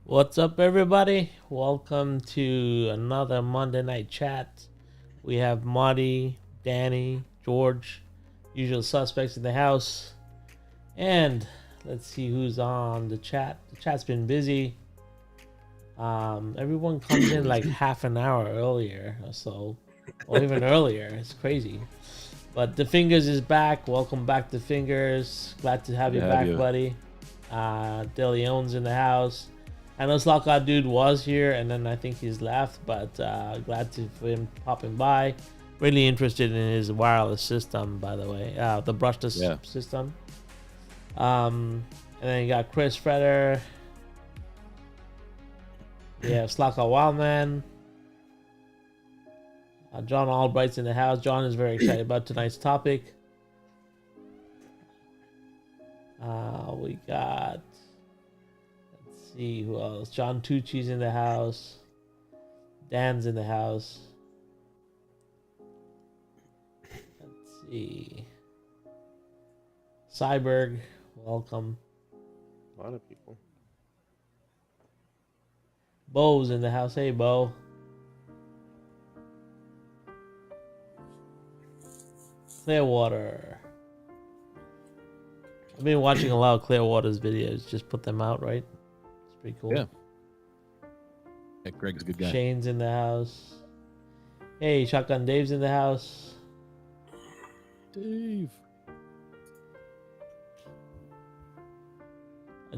What's up, everybody? Welcome to another Monday night chat. We have Marty, Danny, George, usual suspects in the house, and let's see who's on the chat. The chat's been busy. Everyone comes in like half an hour earlier or so, or even earlier. It's crazy. But the Fingers is back. Welcome back, the Fingers. Glad to have you back, buddy. De Leon's in the house. I know Slockout Dude was here, and then I think he's left, but glad for him popping by. Really interested in his wireless system, by the way, the brushless system. And then you got Chris Freder. Yeah, Slockout Wildman. John Albright's in the house. John is very excited about tonight's topic. We got... see who else. John Tucci's in the house. Dan's in the house. Let's see. Cyberg, welcome. A lot of people. Bo's in the house. Hey, Bo. Clearwater. I've been watching a lot of Clearwater's videos. Just put them out, right? Pretty cool. Yeah, Greg's a good guy. Shane's in the house. Hey, Shotgun Dave's in the house. Dave.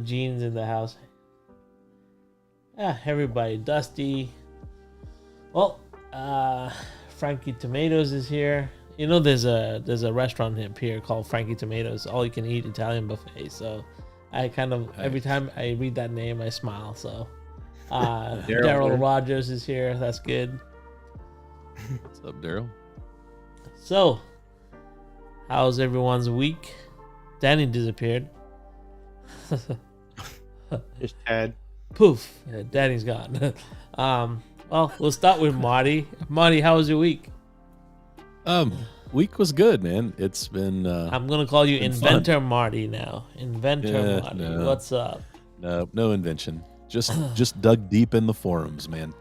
Gene's in the house. Everybody. Dusty. Well, Frankie Tomatoes is here. You know, there's a restaurant up here called Frankie Tomatoes, all you can eat Italian buffet. So I kind of, every time I read that name, I smile. So Daryl Rogers is here. That's good. What's up, Daryl? So, how's everyone's week? Danny disappeared. Just Ted. Poof. Yeah, Danny's gone. Well, we'll start with Marty. Marty, how was your week? Week was good, man. It's been I'm gonna call you Inventor fun. Marty now. Inventor Marty. No. What's up? No invention. Just dug deep in the forums, man.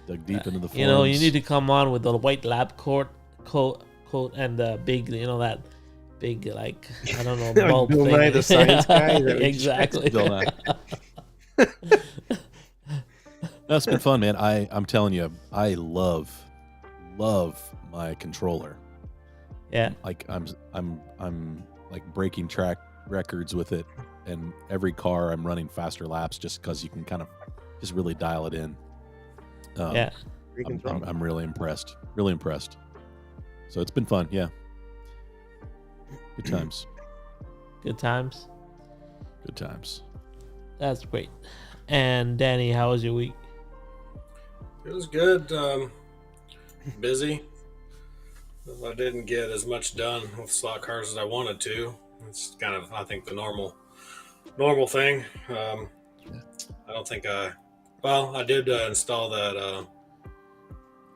Dug deep into the forums. You know, you need to come on with the white lab coat and the big, you know, that big, like, I don't know, bulb Bill thing. Nye, the science guy. Exactly. Bill Nye. That's been fun, man. I'm telling you, I love my controller. Yeah. Like I'm like breaking track records with it, and every car I'm running faster laps just because you can kind of just really dial it in. Yeah. I'm really impressed. Really impressed. So it's been fun. Yeah. Good times. Good times. Good times. That's great. And Danny, how was your week? It was good. Busy. I didn't get as much done with slot cars as I wanted to. It's kind of, I think, the normal thing. I don't think I did install that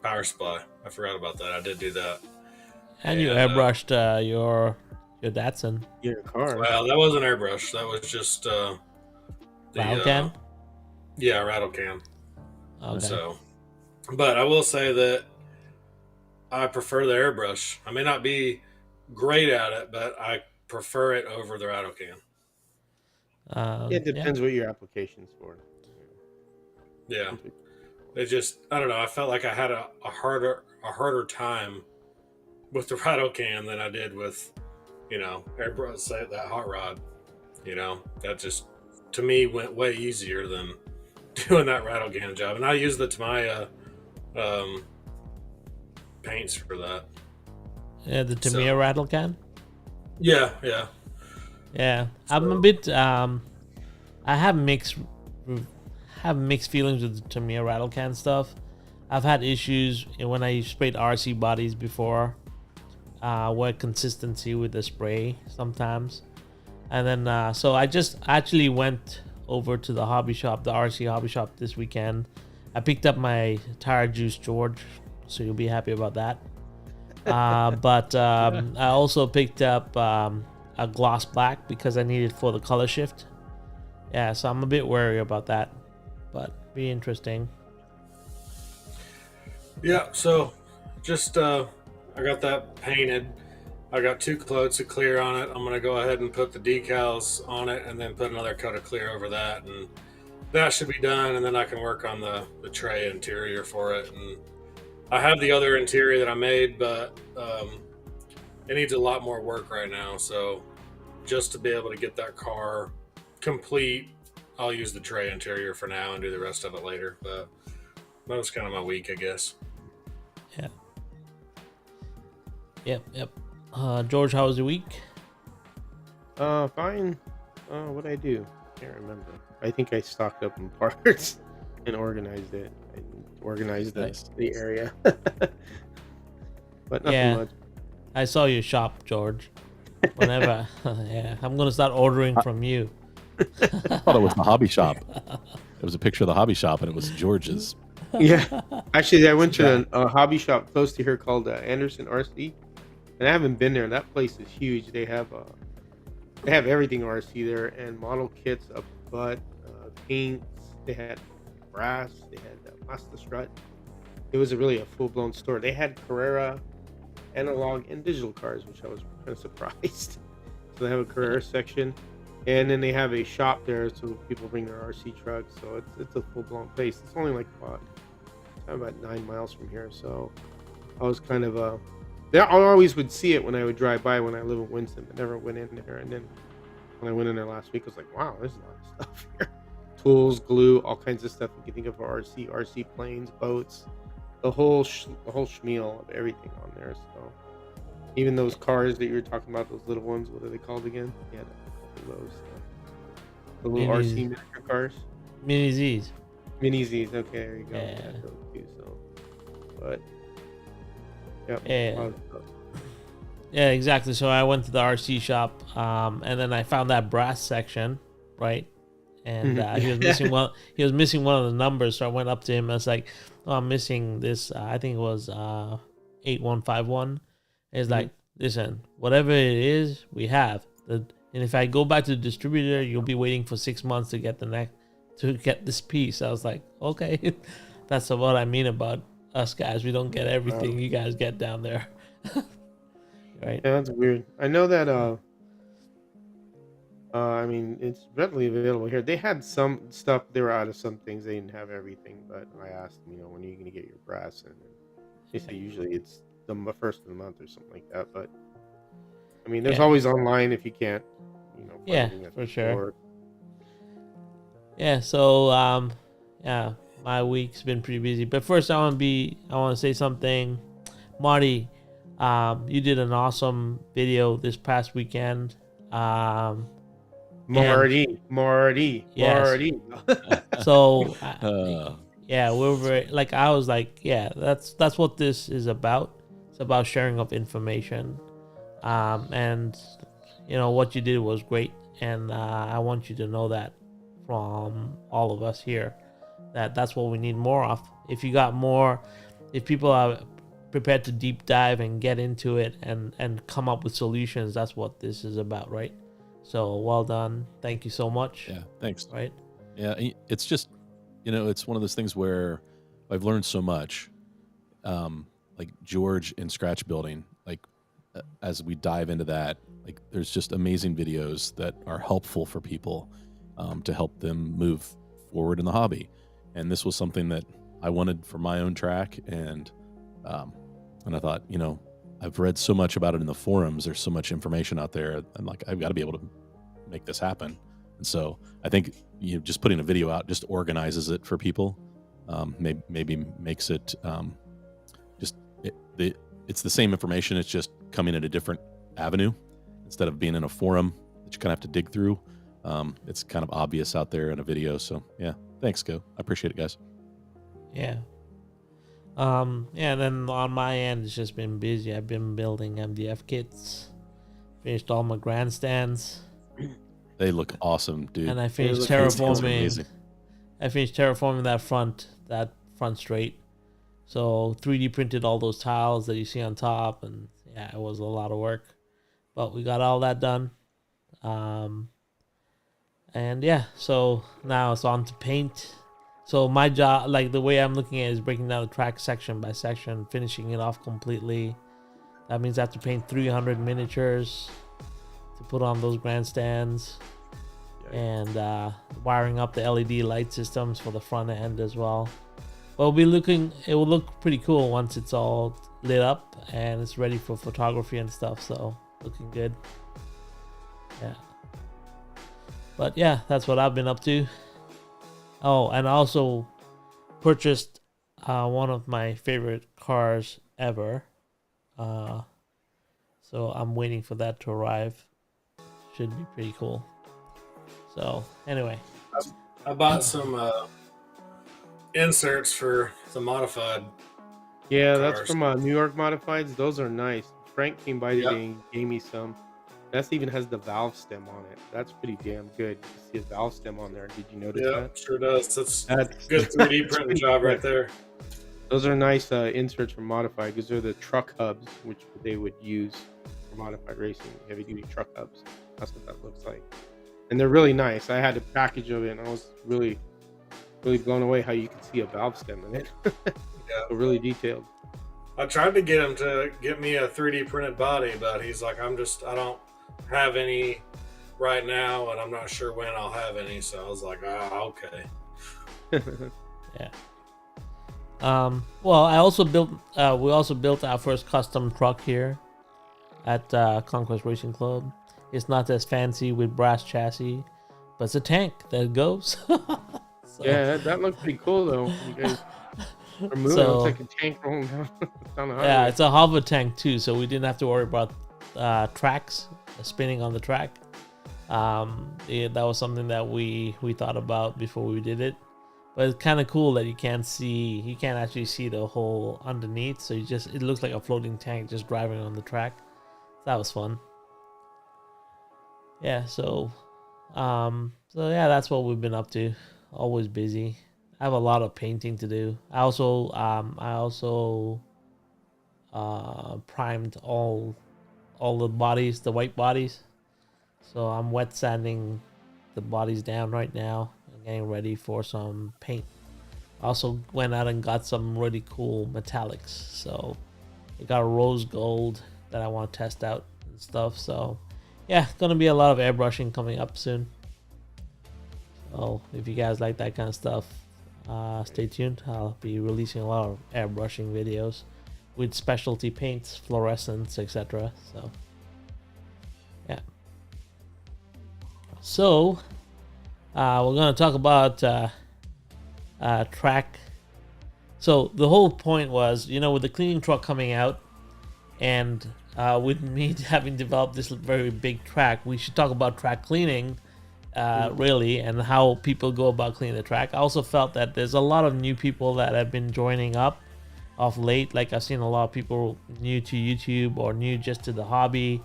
power supply. I forgot about that. I did do that. And you airbrushed your Datsun. Your car. Well, that wasn't airbrush. That was just the Rattle cam? Yeah, rattle cam. Okay. So, but I will say that I prefer the airbrush. I may not be great at it, but I prefer it over the rattle cam. It depends what your application's for. Yeah. It just, I don't know. I felt like I had a harder time with the rattle can than I did with, you know, airbrush, say that hot rod. You know, that just to me went way easier than doing that rattle can job. And I use the Tamiya paints for that. Yeah, the Tamiya rattle can. Yeah. Yeah, So, I'm a bit. I have mixed feelings with the Tamiya rattle can stuff. I've had issues when I sprayed RC bodies before, where consistency with the spray sometimes, and then so I just actually went over to the hobby shop, the RC hobby shop this weekend. I picked up my tire juice George, so you'll be happy about that. But I also picked up a gloss black because I need it for the color shift. Yeah, so I'm a bit wary about that. but be interesting. Yeah, so just I got that painted. I got 2 coats of clear on it. I'm gonna go ahead and put the decals on it, and then put another coat of clear over that, and that should be done. And then I can work on the tray interior for it. And I have the other interior that I made, but it needs a lot more work right now. So just to be able to get that car complete, I'll use the tray interior for now and do the rest of it later. But that was kind of my week, I guess. Yeah. Yep. George, how was your week? Fine. What'd I do? Can't remember. I think I stocked up on parts and organized it. I organized Nice. the area. But nothing much. I saw your shop, George. Whenever, yeah, I'm gonna start ordering from you. I thought it was the hobby shop. It was a picture of the hobby shop, and it was George's. Yeah. Actually, I went to a hobby shop close to here called Anderson RC, and I haven't been there. That place is huge. They have everything RC there, and model kits, a butt, paints. They had brass. They had Master Strut. It was really a full-blown store. They had Carrera, analog, and digital cars, which I was kind of surprised. So they have a Carrera section, and then they have a shop there, so people bring their RC trucks. So it's a full-blown place. It's only like about 9 miles from here. So I was kind of I always would see it when I would drive by when I live in Winston, but never went in there. And then when I went in there last week, I was like, wow, there's a lot of stuff here. Tools, glue, all kinds of stuff you can think of for RC planes, boats, the whole schmeal of everything on there. So even those cars that you were talking about, those little ones, what are they called again? Yeah, those the little RC miniature cars. Mini Z's. Mini Z's. Okay, there you go. Yeah. Those too, so, but yep. Yeah. Yeah, exactly. So I went to the RC shop, and then I found that brass section, right? And he was missing one. He was missing one of the numbers, so I went up to him. I was like, "Oh, I'm missing this. I think it was 8151." It's like, listen, whatever it is, we have. And if I go back to the distributor, you'll be waiting for 6 months to get this piece. I was like, okay, that's what I mean about us guys. We don't get everything you guys get down there. Right? Yeah, that's weird. I know that. I mean, it's readily available here. They had some stuff. They were out of some things. They didn't have everything. But I asked them, when are you going to get your brass? And they say usually it's the first of the month or something like that. But I mean, there's always online if you can't. For sure. Yeah. So my week's been pretty busy. But first, I want to say something, Marty. You did an awesome video this past weekend. Marty. So we're very, like, I was like, that's what this is about. It's about sharing of information, and what you did was great, and I want you to know that from all of us here, that's what we need more of. If people are prepared to deep dive and get into it and come up with solutions, that's what this is about, right? So well done. Thank you so much. Yeah, thanks. Right? Yeah, it's just, it's one of those things where I've learned so much, like George in scratch building, like as we dive into that, like there's just amazing videos that are helpful for people to help them move forward in the hobby. And this was something that I wanted for my own track. And I thought, I've read so much about it in the forums. There's so much information out there. I'm like, I've got to be able to make this happen. And so I think just putting a video out just organizes it for people. Maybe makes it it's the same information. It's just coming at a different avenue instead of being in a forum that you kind of have to dig through. It's kind of obvious out there in a video. So yeah, thanks, Go. I appreciate it, guys. Yeah. And then on my end, it's just been busy. I've been building MDF kits, finished all my grandstands. They look awesome, dude. And I finished terraforming. That front straight. So 3D printed all those tiles that you see on top, and it was a lot of work, but we got all that done. So now it's on to paint. So my job, like the way I'm looking at it, is breaking down the track section by section, finishing it off completely. That means I have to paint 300 miniatures to put on those grandstands, and wiring up the LED light systems for the front end as well. But it will look pretty cool once it's all lit up and it's ready for photography and stuff. So looking good. Yeah. But yeah, that's what I've been up to. Oh, and I also purchased one of my favorite cars ever. So I'm waiting for that to arrive. Should be pretty cool. So anyway, I bought some inserts for the modified. Yeah, that's Cars. from New York Modifieds. Those are nice. Frank came by today and gave me some. That even has the valve stem on it. That's pretty damn good. You see a valve stem on there. Did you notice Yeah, that? sure does. That's That's good 3D that's printing pretty job good. right there. Those are nice inserts from Modified because they're the truck hubs, which they would use for Modified racing, heavy duty truck hubs. That's what that looks like. And they're really nice. I had a package of it and I was really blown away how you can see a valve stem in it. Yeah. So really detailed. I tried to get him to get me a 3D printed body, but he's like, I don't have any right now, and I'm not sure when I'll have any. So I was like, okay. yeah. Well, I also built. We also built our first custom truck here at Conquest Racing Club. It's not as fancy with brass chassis, but it's a tank that goes. So, Yeah, that looked pretty cool though. You guys are moving. So- It's like a tank rolling down the highway. yeah, it's a hover tank too, so we didn't have to worry about tracks spinning on the track. That was something that we thought about before we did it. But it's kind of cool that you can't actually see the whole underneath, so it looks like a floating tank just driving on the track. That was fun. Yeah, so yeah, that's what we've been up to. Always busy. I have a lot of painting to do. I also primed all the bodies, the white bodies. So I'm wet sanding the bodies down right now and getting ready for some paint. Also went out and got some really cool metallics. So I got a rose gold that I want to test out and stuff. So yeah, gonna be a lot of airbrushing coming up soon. So if you guys like that kind of stuff, stay tuned. I'll be releasing a lot of airbrushing videos with specialty paints, fluorescents, etc. So yeah. So we're gonna talk about track. So the whole point was, with the cleaning truck coming out, and with me having developed this very big track, we should talk about track cleaning. Really, and how people go about cleaning the track. I also felt that there's a lot of new people that have been joining up of late. Like I've seen a lot of people new to YouTube or new just to the hobby,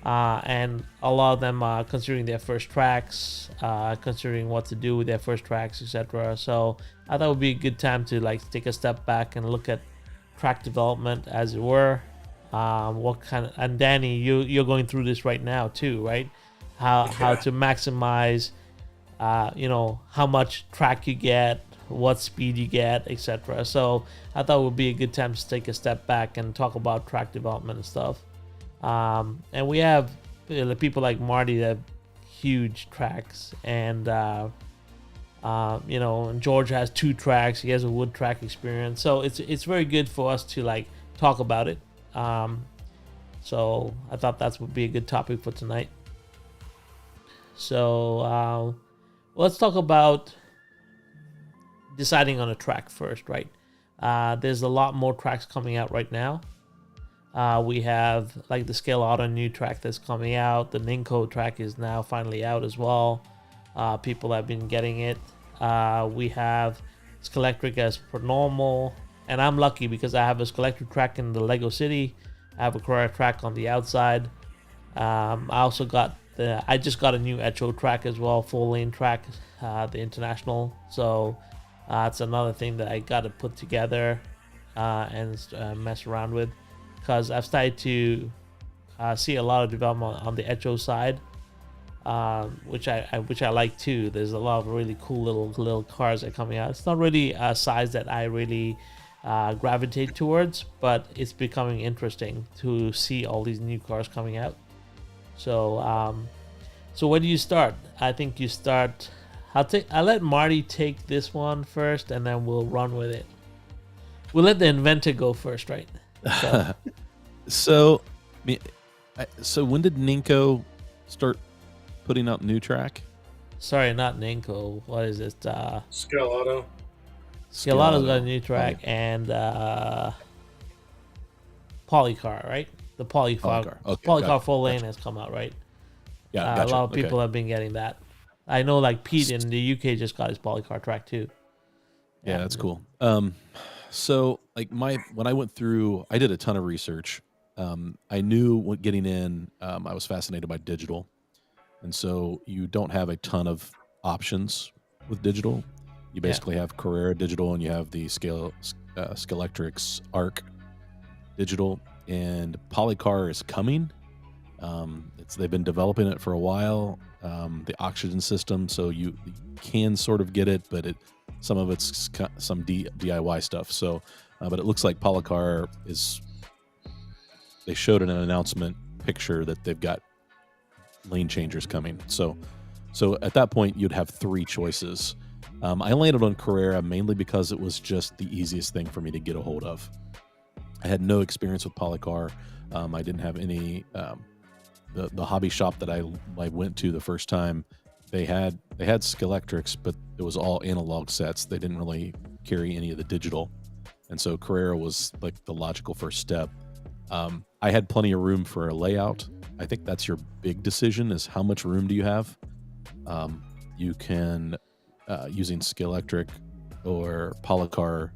and a lot of them are considering their first tracks, considering what to do with their first tracks, etc. So I thought it would be a good time to take a step back and look at track development, as it were. And Danny, you're going through this right now too, right? How to maximize how much track you get, what speed you get, etc. So I thought it would be a good time to take a step back and talk about track development and stuff. And we have people like Marty that have huge tracks, and George has 2 tracks. He has a wood track experience, so it's very good for us to talk about it. So I thought that would be a good topic for tonight. So let's talk about deciding on a track first, right? There's a lot more tracks coming out right now. We have the Scale Auto new track that's coming out. The Ninko track is now finally out as well. People have been getting it. We have Skelectric as per normal, and I'm lucky because I have a Skelectric track in the Lego City. I have a Carrera track on the outside. I also got I just got a new Echo track as well, 4-lane track, the International. So it's another thing that I got to put together and mess around with, because I've started to see a lot of development on the Echo side. which I like too. There's a lot of really cool little cars that are coming out. It's not really a size that I really gravitate towards, but it's becoming interesting to see all these new cars coming out. So so where do you start? I think you start. I'll let Marty take this one first, and then we'll run with it. We'll let the inventor go first, right? So, So, so when did Ninko start putting out new track? sorry, not Ninko. What is it? Scalado. Scalato's got a new track, and Polycar, right? The Polycar. Okay, Polycar gotcha, full lane gotcha. has come out, right? Yeah, A gotcha. lot of Okay. people have been getting that. I know, like Pete in the UK just got his Polycar track too. Yeah, that's cool. So like when I went through, I did a ton of research. I knew when getting in, I was fascinated by digital, and so you don't have a ton of options with digital. You basically have Carrera digital, and you have the Scalextric's Arc digital, and Polycar is coming. They've been developing it for a while. The oxygen system, so you can sort of get it, but some of it's some DIY stuff. So, but it looks like Polycar is. They showed in an announcement picture that they've got lane changers coming. So at that point you'd have three choices. I landed on Carrera mainly because it was just the easiest thing for me to get a hold of. I had no experience with Polycar. I didn't have any. The hobby shop that I went to the first time, they had Scalextrics, but it was all analog sets. They didn't really carry any of the digital, and so Carrera was like the logical first step. I had plenty of room for a layout. I think that's your big decision: is how much room do you have? You can using Scalextric or Polycar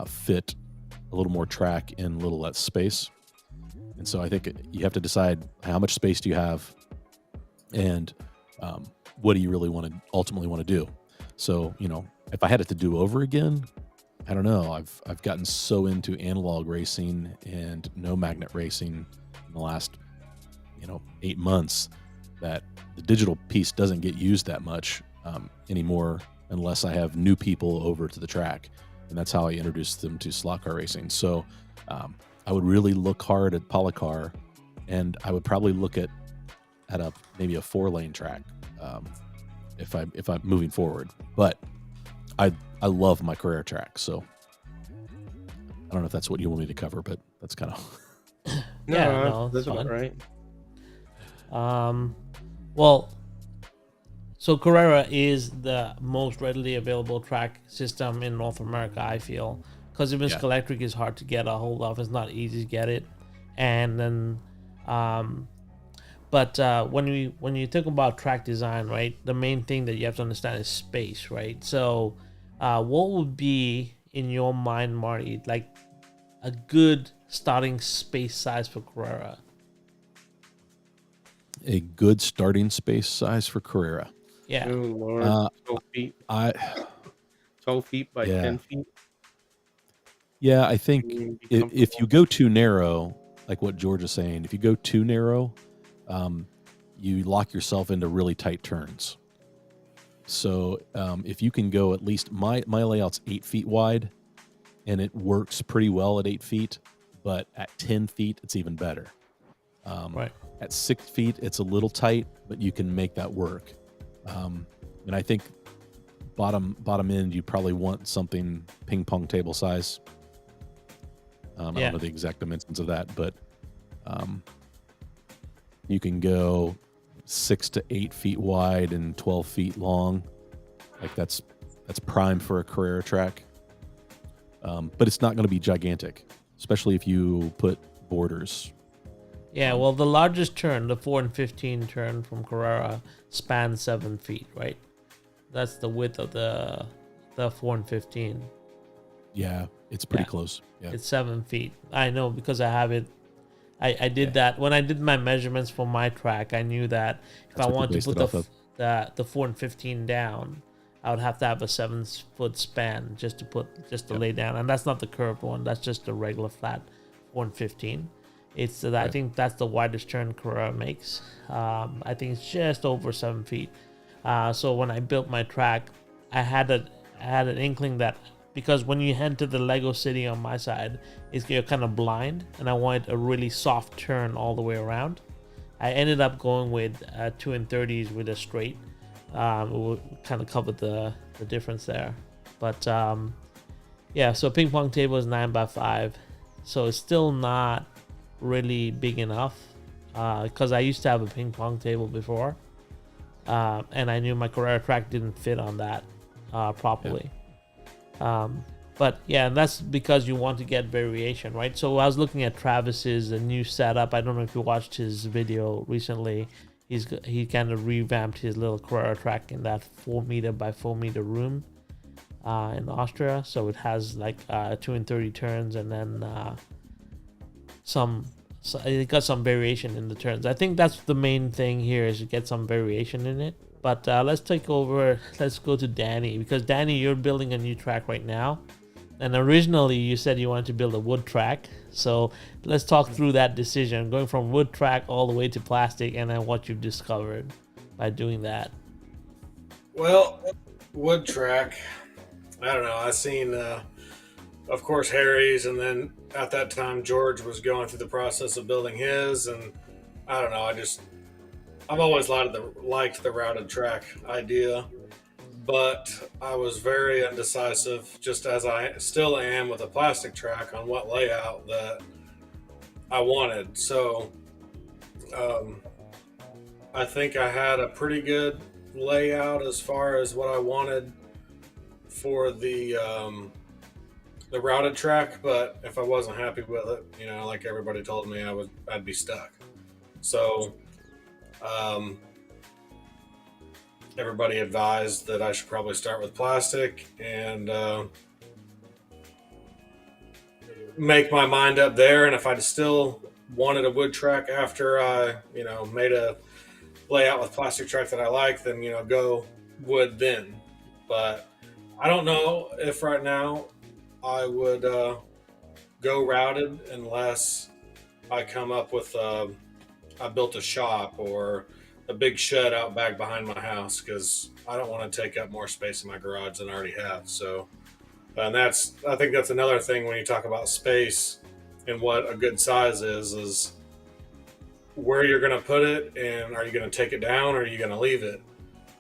fit a little more track in a little less space. And so I think you have to decide how much space do you have, and what do you really ultimately want to do. So, if I had it to do over again, I don't know. I've gotten so into analog racing and no magnet racing in the last 8 months that the digital piece doesn't get used that much anymore unless I have new people over to the track, and that's how I introduced them to slot car racing. So I would really look hard at Polycar, and I would probably look at maybe a 4-lane track if I'm moving forward. But I love my Carrera track, so I don't know if that's what you want me to cover, but that's kind of No, that's fine. about right. Well, so Carrera is the most readily available track system in North America, I feel, because even Scalextric is hard to get a hold of. It's not easy to get it, and then, but when you talk about track design, right, the main thing that you have to understand is space, right? So, what would be in your mind, Marty, like a good starting space size for Carrera? a good starting space size for Carrera. Yeah. Oh Lord, 12 feet, 12 feet by 10 feet. Yeah, I think Be if you go too narrow, like what George is saying, if you go too narrow, you lock yourself into really tight turns. So if you can go at least my layout's 8 feet wide, and it works pretty well at 8 feet, but at 10 feet it's even better. Right. At 6 feet it's a little tight, but you can make that work. And I think bottom end you probably want something ping pong table size. I don't know the exact dimensions of that, but you can go 6 to 8 feet wide and 12 feet long. Like that's prime for a Carrera track. But it's not going to be gigantic, especially if you put borders. Yeah, well, the largest turn, the 4 and 15 turn from Carrera, spans 7 feet, right? That's the width of the 4 and 15. Yeah, it's pretty close. Yeah, It's 7 feet. I know because I have it. I did that when I did my measurements for my track. I knew that if I wanted to put the 4 and 15 down, I would have to have a 7-foot span just to lay down, and that's not the curved one. That's just the regular flat 4 and 15. It's I Right. think that's the widest turn Carrera makes. I think it's just over 7 feet. So when I built my track, I had an inkling that because when you head to the Lego City on my side, you're kind of blind, and I wanted a really soft turn all the way around. I ended up going with 2 and 30s with a straight. It will kind of cover the difference there. But yeah, so ping pong table is 9x5, so it's still not really big enough because I used to have a ping pong table before, and I knew my Carrera track didn't fit on that properly. But yeah, and that's because you want to get variation, right? So I was looking at Travis's new setup. I don't know if you watched his video recently. He kind of revamped his little Carrera track in that 4 meter by 4 meter room in Austria. So it has like 2 and 30 turns, and then so it got some variation in the turns. I think that's the main thing here, is to get some variation in it. But let's take over. Let's go to Danny, because Danny, you're building a new track right now, and originally you said you wanted to build a wood track. So let's talk through that decision, going from wood track all the way to plastic, and then what you've discovered by doing that. Well, wood track. I don't know. I seen, of course, Harry's, and then at that time George was going through the process of building his, and I don't know. I've always liked the routed track idea, but I was very indecisive, just as I still am with a plastic track, on what layout that I wanted. So I think I had a pretty good layout as far as what I wanted for the routed track, but if I wasn't happy with it, like everybody told me, I'd be stuck. So everybody advised that I should probably start with plastic and make my mind up there. And if I still wanted a wood track after I, made a layout with plastic track that I like, then, go wood then. But I don't know if right now I would go routed unless I come up with I built a shop or a big shed out back behind my house, because I don't want to take up more space in my garage than I already have. So, and I think that's another thing when you talk about space and what a good size is where you're going to put it, and are you going to take it down or are you going to leave it?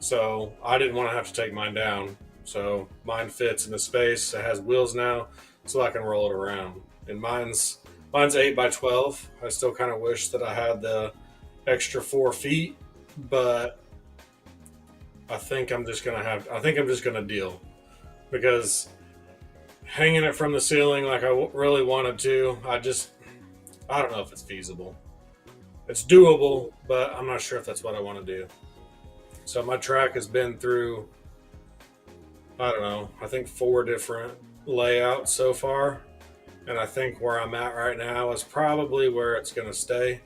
So I didn't want to have to take mine down. So mine fits in the space. It has wheels now, so I can roll it around. And mine's 8x12. I still kind of wish that I had the extra 4 feet, but I think I'm just gonna deal, because hanging it from the ceiling like I really wanted to, I don't know if it's feasible. It's doable, but I'm not sure if that's what I want to do. So my track has been through, I don't know, I think 4 different layouts so far. And I think where I'm at right now is probably where it's going to stay.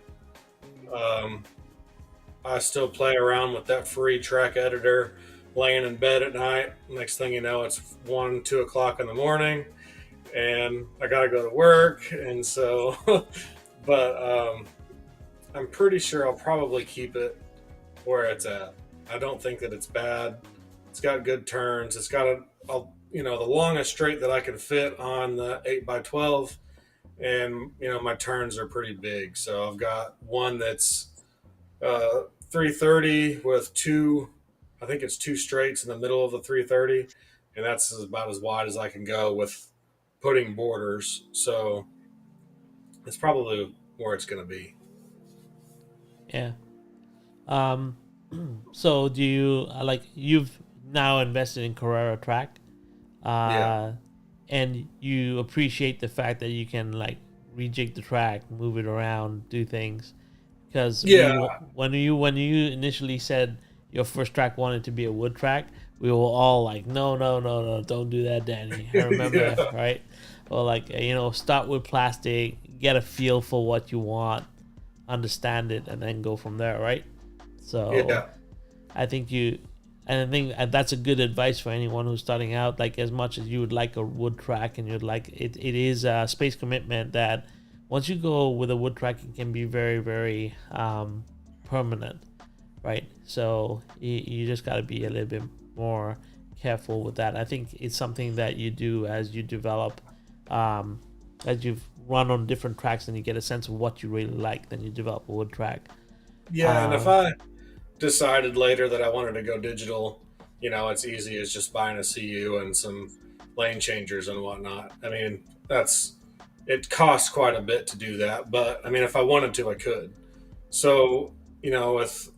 I still play around with that free track editor, laying in bed at night. Next thing you know, it's 1, 2 o'clock in the morning, and I got to go to work. And so, but I'm pretty sure I'll probably keep it where it's at. I don't think that it's bad. It's got good turns. It's got the longest straight that I can fit on the 8x12, and my turns are pretty big. So I've got one that's 330 with I think it's 2 straights in the middle of the 330, and that's about as wide as I can go with putting borders. So it's probably where it's going to be. Yeah. So do you you've now invested in Carrera track? Yeah. And you appreciate the fact that you can rejig the track, move it around, do things. Because when you initially said your first track wanted to be a wood track, we were all like, no, don't do that, Danny. I remember, right? Or start with plastic, get a feel for what you want, understand it, and then go from there, right? So I think that's a good advice for anyone who's starting out. As much as you would like a wood track and you'd like it is a space commitment that once you go with a wood track, it can be very, very permanent, right? So you just got to be a little bit more careful with that. I think it's something that you do as you develop, as you've run on different tracks and you get a sense of what you really like, then you develop a wood track. Yeah, and if I decided later that I wanted to go digital, it's easy as just buying a CU and some lane changers and whatnot. I mean, it costs quite a bit to do that, but I mean, if I wanted to, I could. So, with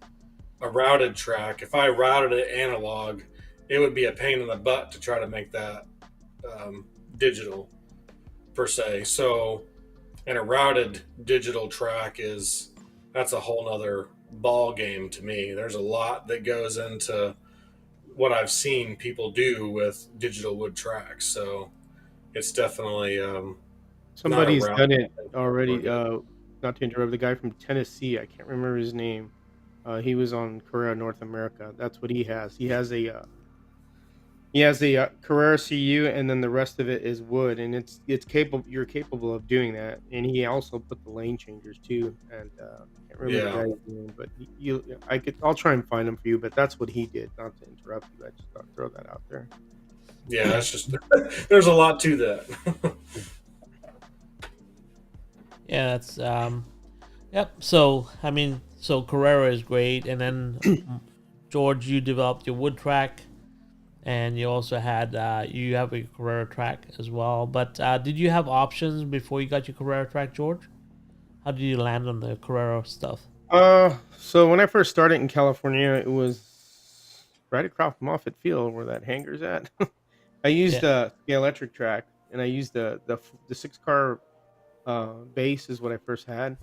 a routed track, if I routed it analog, it would be a pain in the butt to try to make that digital per se. So, and a routed digital track that's a whole nother ball game to me. There's a lot that goes into what I've seen people do with digital wood tracks. So it's definitely not a Somebody's route done it I think would already. work Not to interrupt, the guy from Tennessee, I can't remember his name. He was on Carrera North America. That's what he has. He has a Carrera CU, and then the rest of it is wood, and it's capable. You're capable of doing that, and he also put the lane changers too. And I can't remember the Yeah. guy's name, but I'll try and find him for you. But that's what he did. Not to interrupt you, I just thought I'd throw that out there. Yeah, that's just there's a lot to that. Yeah, that's yep. So I mean, so Carrera is great, and then George, you developed your wood track, and you also had you have a Carrera track as well. But did you have options before you got your Carrera track, George? How did you land on the Carrera stuff? So when I first started in California, it was right across Moffett Field where that hangar's at. I used Yeah, a Scalextric track, and I used the 6 car base is what I first had.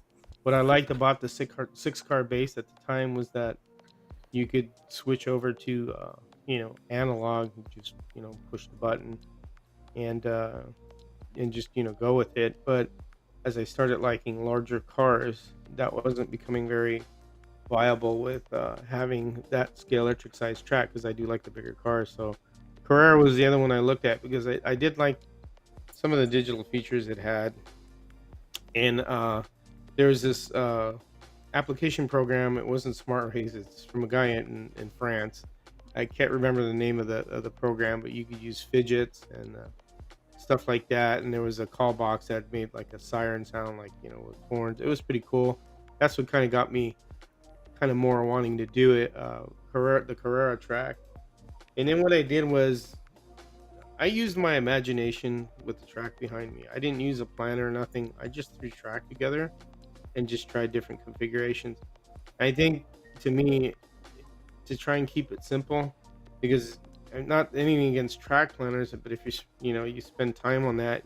What I liked about the six car base at the time was that you could switch over to analog, just push the button and uh, and just go with it. But as I started liking larger cars, that wasn't becoming very viable with having that scale electric size track because I do like the bigger cars. So Carrera was the other one I looked at because I did like some of the digital features it had. And there's this application program. It wasn't Smart Race. It's from a guy in France. I can't remember the name of the program, but you could use fidgets and stuff like that. And there was a call box that made like a siren sound, like with horns. It was pretty cool. That's what kind of got me kind of more wanting to do it. The Carrera track. And then what I did was I used my imagination with the track behind me. I didn't use a planner or nothing. I just threw track together and just tried different configurations. I think to me, to try and keep it simple, because I'm not anything against track planners, but if you spend time on that,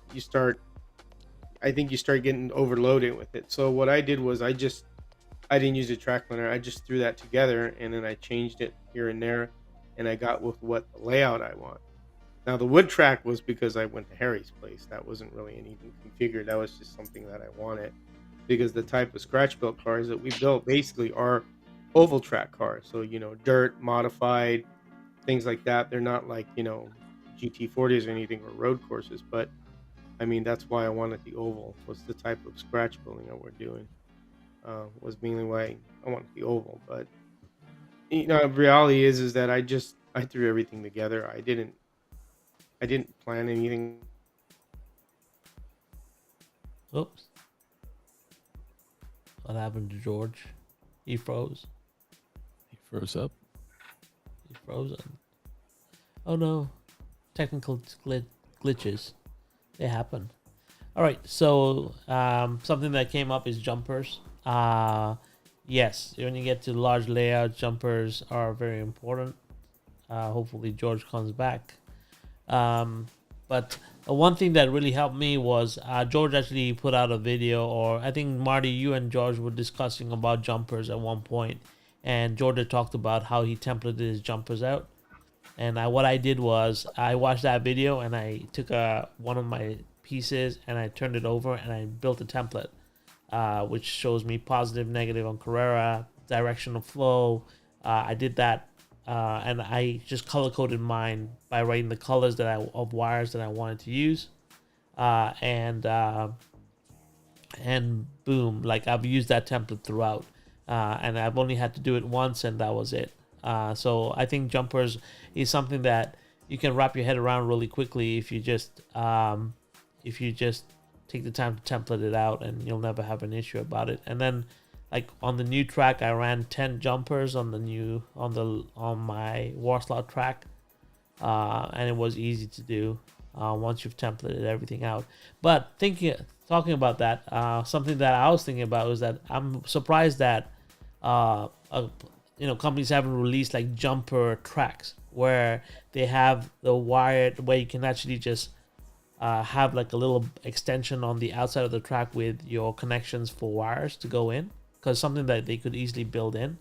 I think you start getting overloaded with it. So what I did was I didn't use a track planner. I just threw that together and then I changed it here and there, and I got with what layout I want. Now the wood track was because I went to Harry's place. That wasn't really anything configured. That was just something that I wanted because the type of scratch built cars that we built basically are oval track cars. So dirt modified, things like that. They're not like GT40s or anything or road courses. But I mean that's why I wanted the oval. Was the type of scratch building that we're doing. Was mainly why I wanted the oval. But reality is that I threw everything together. I didn't plan anything. oops, what happened to George? He froze. He froze up. He's frozen. Oh no, technical glitches. They happen. All right, so something that came up is jumpers. Yes, when you get to large layout, jumpers are very important. Hopefully, George comes back. But one thing that really helped me was George actually put out a video, or I think Marty, you and George were discussing about jumpers at one point, and George had talked about how he templated his jumpers out. And what I did was I watched that video and I took one of my pieces and I turned it over and I built a template, which shows me positive, negative on Carrera, direction of flow. I did that, and I just color coded mine by writing the colors of wires that I wanted to use, and and boom, like I've used that template throughout, and I've only had to do it once, and that was it. So I think jumpers is something that you can wrap your head around really quickly if you just take the time to template it out, and you'll never have an issue about it. And then, like on the new track, I ran 10 jumpers on my war slot track, and it was easy to do once you've templated everything out. But talking about that, something that I was thinking about was that I'm surprised that companies haven't released like jumper tracks where they have the wired, where you can actually just have like a little extension on the outside of the track with your connections for wires to go in, because something that they could easily build in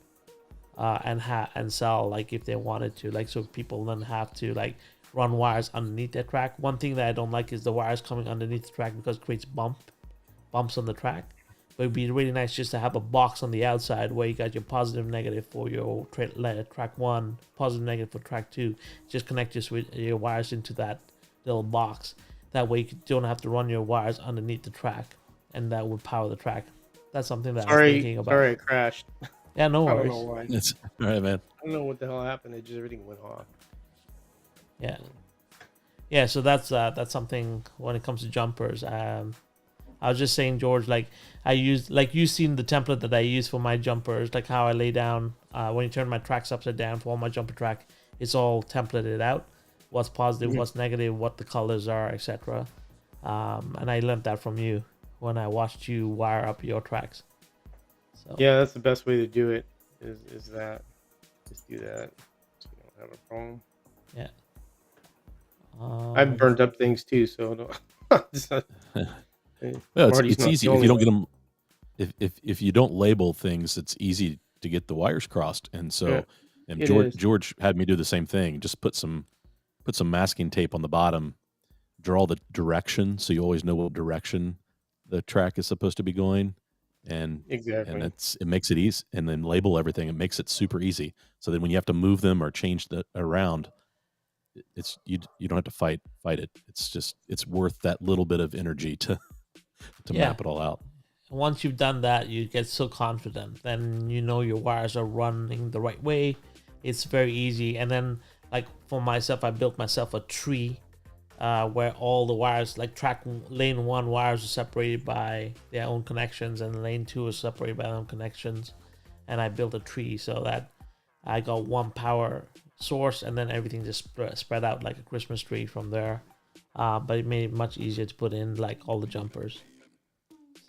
and sell, like if they wanted to, like so people don't have to like run wires underneath their track. One thing that I don't like is the wires coming underneath the track because it creates bumps on the track. But it'd be really nice just to have a box on the outside where you got your positive, negative for your track 1, positive, negative for track 2. Just connect your wires into that little box. That way you don't have to run your wires underneath the track, and that would power the track. That's something that I was thinking about. Sorry, I crashed. Yeah, no I worries. don't know why. It's all right, man. I don't know what the hell happened. It just everything went off. Yeah. So that's something when it comes to jumpers. I was just saying, George, like I used, like you've seen the template that I use for my jumpers, like how I lay down when you turn my tracks upside down for all my jumper track, it's all templated out. What's positive, what's negative, what the colors are, etc. And I learned that from you when I watched you wire up your tracks. So Yeah, that's the best way to do it. Is that just do that so you don't have a problem. yeah. I've burnt up things too, so Well, Marty's it's not easy the if only you don't one. get them. If you don't label things, it's easy to get the wires crossed. And so, Yeah, and it George is. George had me do the same thing. Just put some masking tape on the bottom, draw the direction so you always know what direction the track is supposed to be going, and Exactly. it makes it easy. And then label everything. It makes it super easy. So then when you have to move them or change the around, it's you don't have to fight it. It's worth that little bit of energy to Yeah. map it all out. Once you've done that, you get so confident. Then you know your wires are running the right way. It's very easy. And then, like for myself, I built myself a tree where all the wires, like lane 1 wires, are separated by their own connections, and lane 2 is separated by their own connections. And I built a tree so that I got one power source, and then everything just spread out like a Christmas tree from there. But it made it much easier to put in like all the jumpers.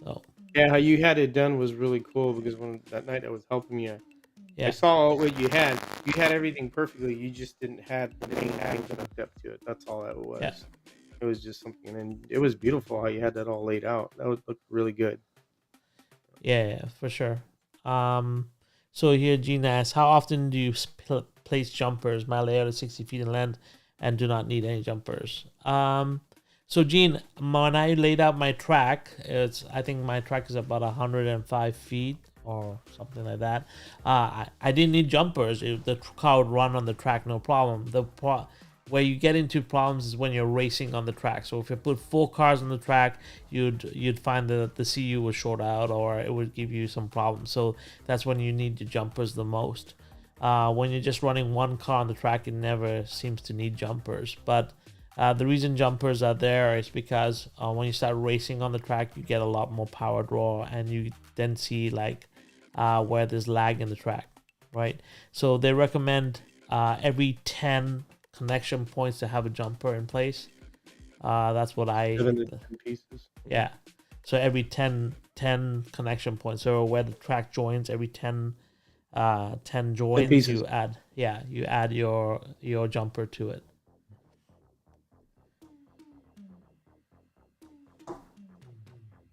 So Yeah, how you had it done was really cool because when that night I was helping you, I yeah, saw what you had. You had everything perfectly. You just didn't have the main things hooked up to it. That's all that was. yeah, It was just something, and it was beautiful how you had that all laid out. That would look really good. yeah, for sure. So here Gina asks, how often do you place jumpers? My layout is 60 feet in length and do not need any jumpers. So Gene, when I laid out my track, I think my track is about 105 feet or something like that. I didn't need jumpers. The car would run on the track, no problem. Where you get into problems is when you're racing on the track. So if you put 4 cars on the track, you'd find that the CU was short out, or it would give you some problems. So that's when you need the jumpers the most. When you're just running 1 car on the track, it never seems to need jumpers. But the reason jumpers are there is because when you start racing on the track, you get a lot more power draw, and you then see like where there's lag in the track, right? So they recommend every 10 connection points to have a jumper in place. That's what 7 to 10 pieces. yeah. So every 10 connection points. So where the track joins, every 10 joins, pieces. you add your jumper to it.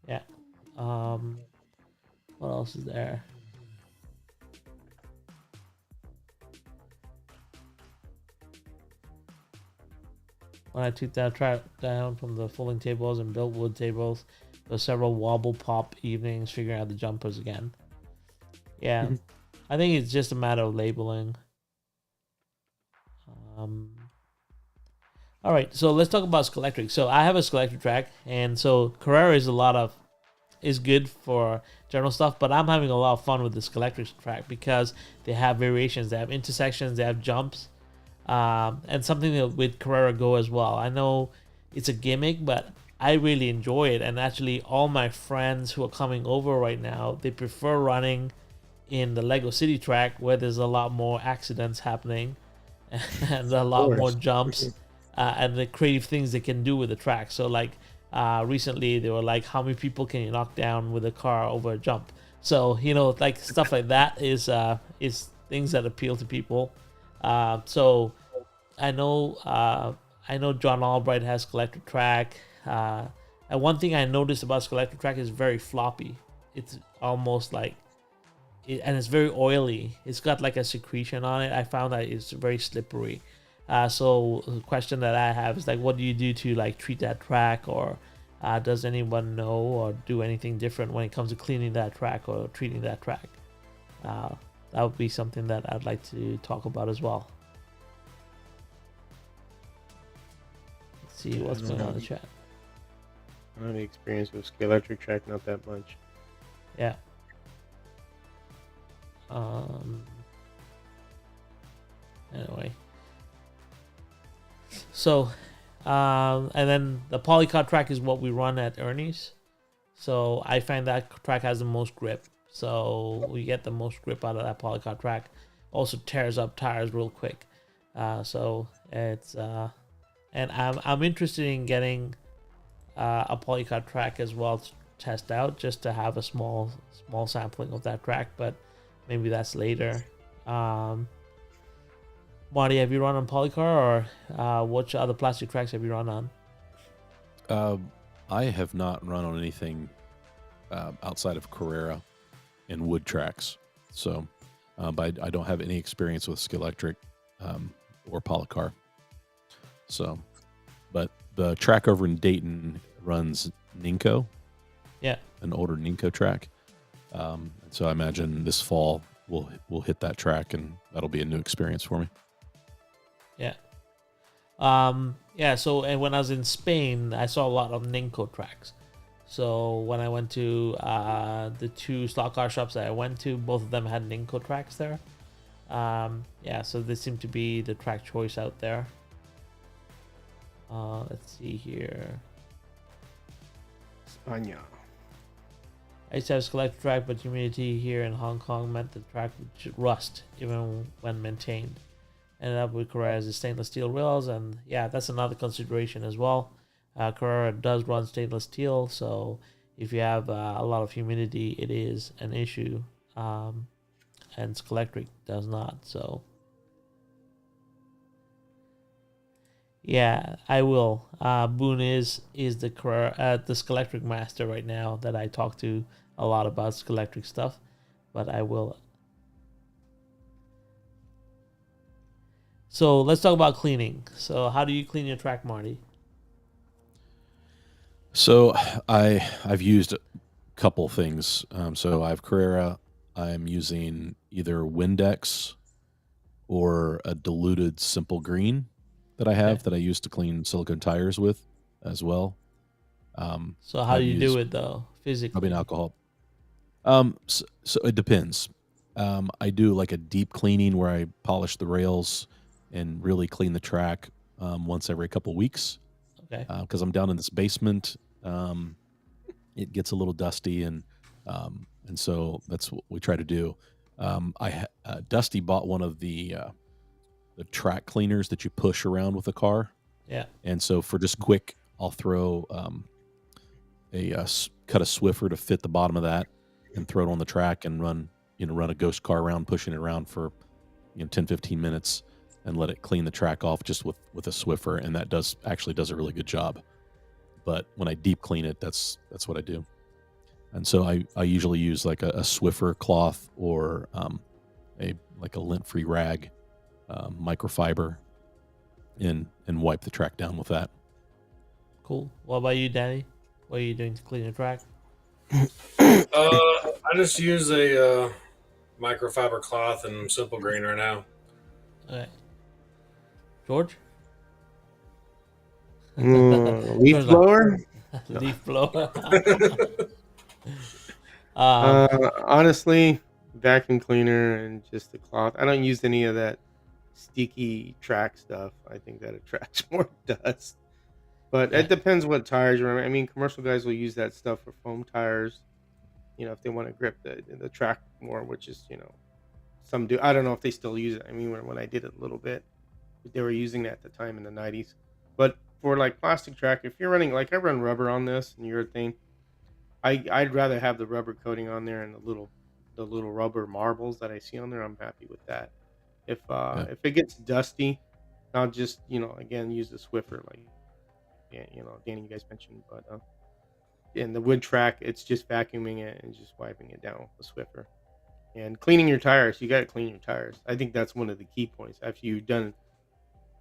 Yeah. What else is there? When I took that track down from the folding tables and built wood tables, there were several wobble pop evenings figuring out the jumpers again. Yeah, I think it's just a matter of labeling. All right, so let's talk about Scalectric. So I have a Scalectric track, and so Carrera is a lot of is good for general stuff, but I'm having a lot of fun with the Scalextric track because they have variations. They have intersections, they have jumps, and something with Carrera Go as well. I know it's a gimmick, but I really enjoy it. And actually, all my friends who are coming over right now, they prefer running in the Lego City track where there's a lot more accidents happening and a lot more jumps and the creative things they can do with the track. So like recently they were like, how many people can you knock down with a car over a jump? So like stuff like that is things that appeal to people. So I know John Albright has Scalextric track. And one thing I noticed about Scalextric track is very floppy. It's almost like and it's very oily. It's got like a secretion on it. I found that it's very slippery. So the question that I have is like, what do you do to like treat that track, or does anyone know or do anything different when it comes to cleaning that track or treating that track? That would be something that I'd like to talk about as well. Let's see what's going on in the chat. I don't have any experience with Scalextric track, not that much. Yeah. Anyway, so and then the polycard track is what we run at Ernie's. So I find that track has the most grip, so we get the most grip out of that polycard track. Also tears up tires real quick. So it's and I'm interested in getting a polycard track as well to test out, just to have a small sampling of that track, but maybe that's later. Marty, have you run on polycar, or what other plastic tracks have you run on? I have not run on anything outside of Carrera and wood tracks. So, but I don't have any experience with Scalextric or polycar. So, but the track over in Dayton runs Ninco. Yeah. An older Ninco track. And so I imagine this fall we'll hit that track, and that'll be a new experience for me. Yeah. Yeah, so and when I was in Spain, I saw a lot of Ninco tracks. So when I went to the two slot car shops that I went to, both of them had Ninco tracks there. Yeah, so they seem to be the track choice out there. Let's see here. España. I used to have a Scalextric track, but humidity here in Hong Kong meant the track would rust even when maintained. Ended up with Carrera's stainless steel rails, and yeah, that's another consideration as well. Carrera does run stainless steel, so if you have a lot of humidity, it is an issue, and Scalextric does not. So yeah, I will. Boone is the Carrera, the Scalextric master right now that I talk to a lot about Scalextric stuff, but I will. So let's talk about cleaning. So how do you clean your track, Marty? So I've used a couple things. So I have Carrera. I'm using either Windex or a diluted simple green that I have that I use to clean silicone tires with as well. So how do you do it though, physically? Rubbing alcohol. So it depends. I do like a deep cleaning where I polish the rails and really clean the track once every couple weeks. Okay. Because I'm down in this basement, it gets a little dusty, and so that's what we try to do. Dusty bought one of the track cleaners that you push around with a car. Yeah. And so for just quick, I'll throw cut a Swiffer to fit the bottom of that, and throw it on the track and run a ghost car around, pushing it around for 10-15 minutes, and let it clean the track off just with a Swiffer, and that does a really good job. But when I deep clean it, that's what I do. And so I usually use like a Swiffer cloth or a lint-free rag, microfiber, and wipe the track down with that. Cool. What about you, Danny? What are you doing to clean your track? I just use a microfiber cloth and simple green right now. Okay. George? Leaf blower? Leaf blower. um, Honestly, vacuum cleaner and just the cloth. I don't use any of that sticky track stuff. I think that attracts more dust. But yeah, it depends what tires you're on. I mean, commercial guys will use that stuff for foam tires. If they want to grip the track more, which is some do. I don't know if they still use it. I mean, when I did it a little bit, they were using that at the time in the '90s. But for like plastic track, if you're running like I run rubber on this and urethane, I'd rather have the rubber coating on there and the little rubber marbles that I see on there. I'm happy with that. If Yeah. if it gets dusty, I'll just again use the Swiffer like yeah, Danny you guys mentioned, but in the wood track it's just vacuuming it and just wiping it down with the Swiffer and cleaning your tires. You got to clean your tires. I think that's one of the key points. After you've done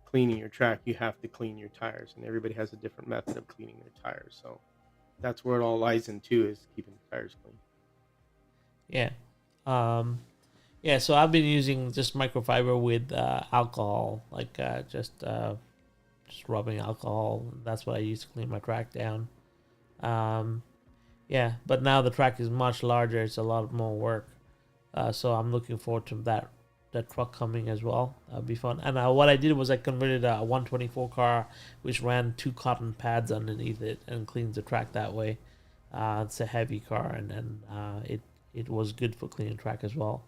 cleaning your track, you have to clean your tires, and everybody has a different method of cleaning their tires. So that's where it all lies into is keeping the tires clean. yeah, um, yeah. So I've been using just microfiber with alcohol, like just rubbing alcohol. That's what I use to clean my track down. Um, yeah, but now the track is much larger. It's a lot more work. So I'm looking forward to that truck coming as well. That'll be fun. And what I did was I converted a 124 car, which ran 2 cotton pads underneath it and cleans the track that way. It's a heavy car, and it was good for cleaning track as well.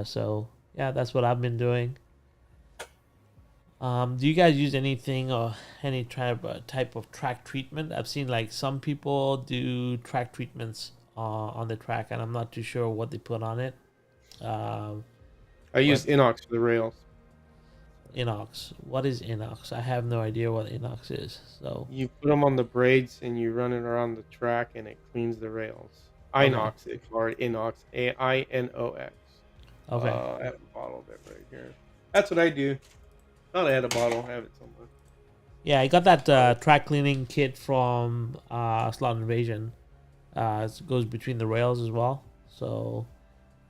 So yeah, that's what I've been doing. Do you guys use anything or any type of track treatment? I've seen like some people do track treatments on the track, and I'm not too sure what they put on it. Um, I use but inox for the rails. inox, what is inox? I have no idea what inox is. So You put them on the braids and you run it around the track, and it cleans the rails. okay, Inox, it's called inox, AINOX. okay, I have a bottle of it right here. That's what I do. Thought I had a bottle. I have it somewhere. yeah, I got that track cleaning kit from Slot Invasion. It goes between the rails as well. So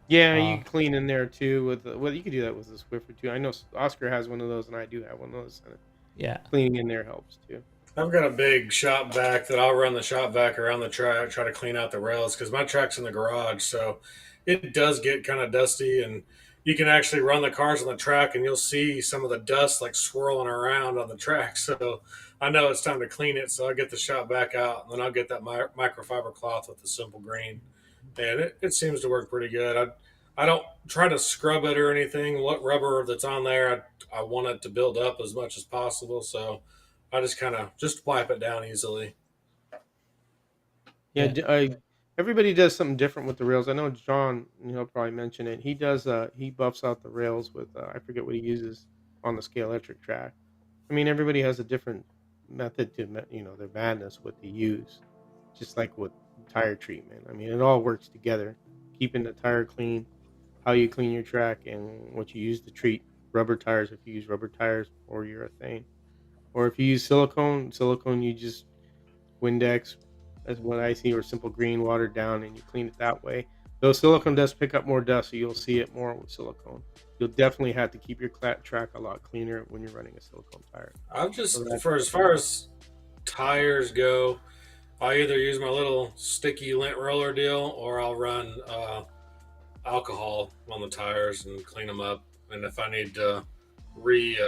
Yeah, you uh, can clean in there too well, you could do that with the Swiffer too. I know Oscar has one of those, and I do have one of those. And yeah, cleaning in there helps too. I've got a big shop vac that I'll run the shop vac around the track, try to clean out the rails because my track's in the garage, so it does get kind of dusty, and you can actually run the cars on the track, and you'll see some of the dust like swirling around on the track. So I know it's time to clean it, so I get the shop vac out, and then I'll get that microfiber cloth with the simple green, and it seems to work pretty good. I don't try to scrub it or anything. What rubber that's on there, I want it to build up as much as possible, so I just kind of just wipe it down easily. Yeah, yeah, everybody does something different with the rails. I know John, he'll probably mention it. He does, he buffs out the rails with, I forget what he uses on the scale electric track. I mean, everybody has a different method to, their madness, what they use. Just like with tire treatment. I mean, it all works together. Keeping the tire clean, how you clean your track, and what you use to treat rubber tires. If you use rubber tires or urethane, or if you use silicone you just Windex, as what I see, or simple green watered down, and you clean it that way. Though silicone does pick up more dust, so you'll see it more with silicone. You'll definitely have to keep your track a lot cleaner when you're running a silicone tire. I've So just that's for as far as tires go, I either use my little sticky lint roller deal or I'll run alcohol on the tires and clean them up. And if I need to re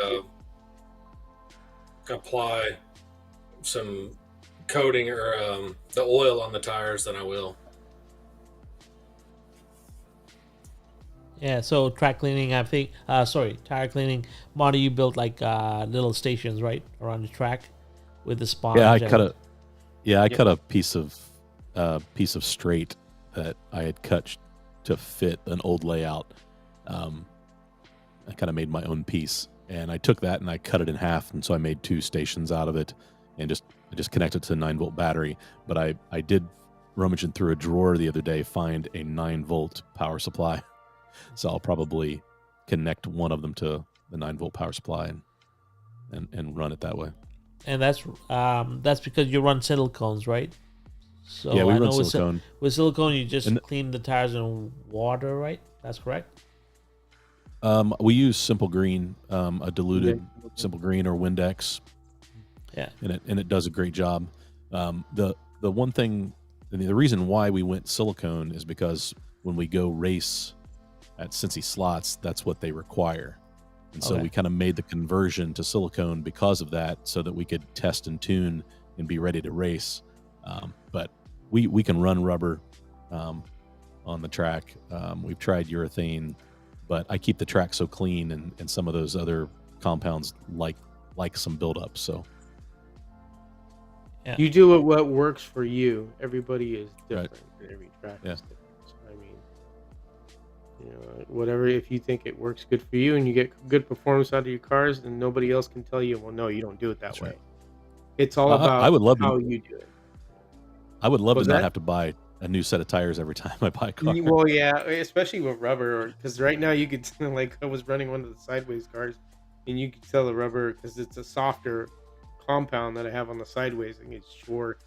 apply some coating or the oil on the tires, then I will. yeah. So track cleaning, I think. Sorry, tire cleaning. Marty, you built like little stations right around the track with the sponge. Yeah, I and, cut a piece of straight that I had cut to fit an old layout. I kind of made my own piece, and I took that and I cut it in half, and so I made 2 stations out of it, and I just connected to a 9-volt battery. But I did rummaging through a drawer the other day find a 9-volt power supply, so I'll probably connect one of them to the 9-volt power supply and run it that way. And that's because you run silicones, right? So Yeah, we I run know silicone. with silicone you just And clean the tires in water, right? That's correct. we use Simple Green, a diluted Windex. Simple Green or Windex, Yeah. and it does a great job. The one thing the reason why we went silicone is because when we go race at Cincy Slots, that's what they require. And so Okay. we kind of made the conversion to silicone because of that, so that we could test and tune and be ready to race. But we can run rubber on the track. We've tried urethane, but I keep the track so clean, and some of those other compounds like some buildup. So Yeah. You do what works for you. Everybody is Right. different, and every track Yeah. is different. So, I mean, whatever. If you think it works good for you and you get good performance out of your cars, then nobody else can tell you, well, no, you don't do it that That's way. right. It's all I about would love how to. you do it. I would love Was to not that? have to buy a new set of tires every time I buy a car. Well, yeah, especially with rubber, because right now you could like I was running one of the sideways cars, and you could tell the rubber because it's a softer compound that I have on the sideways. I think it's short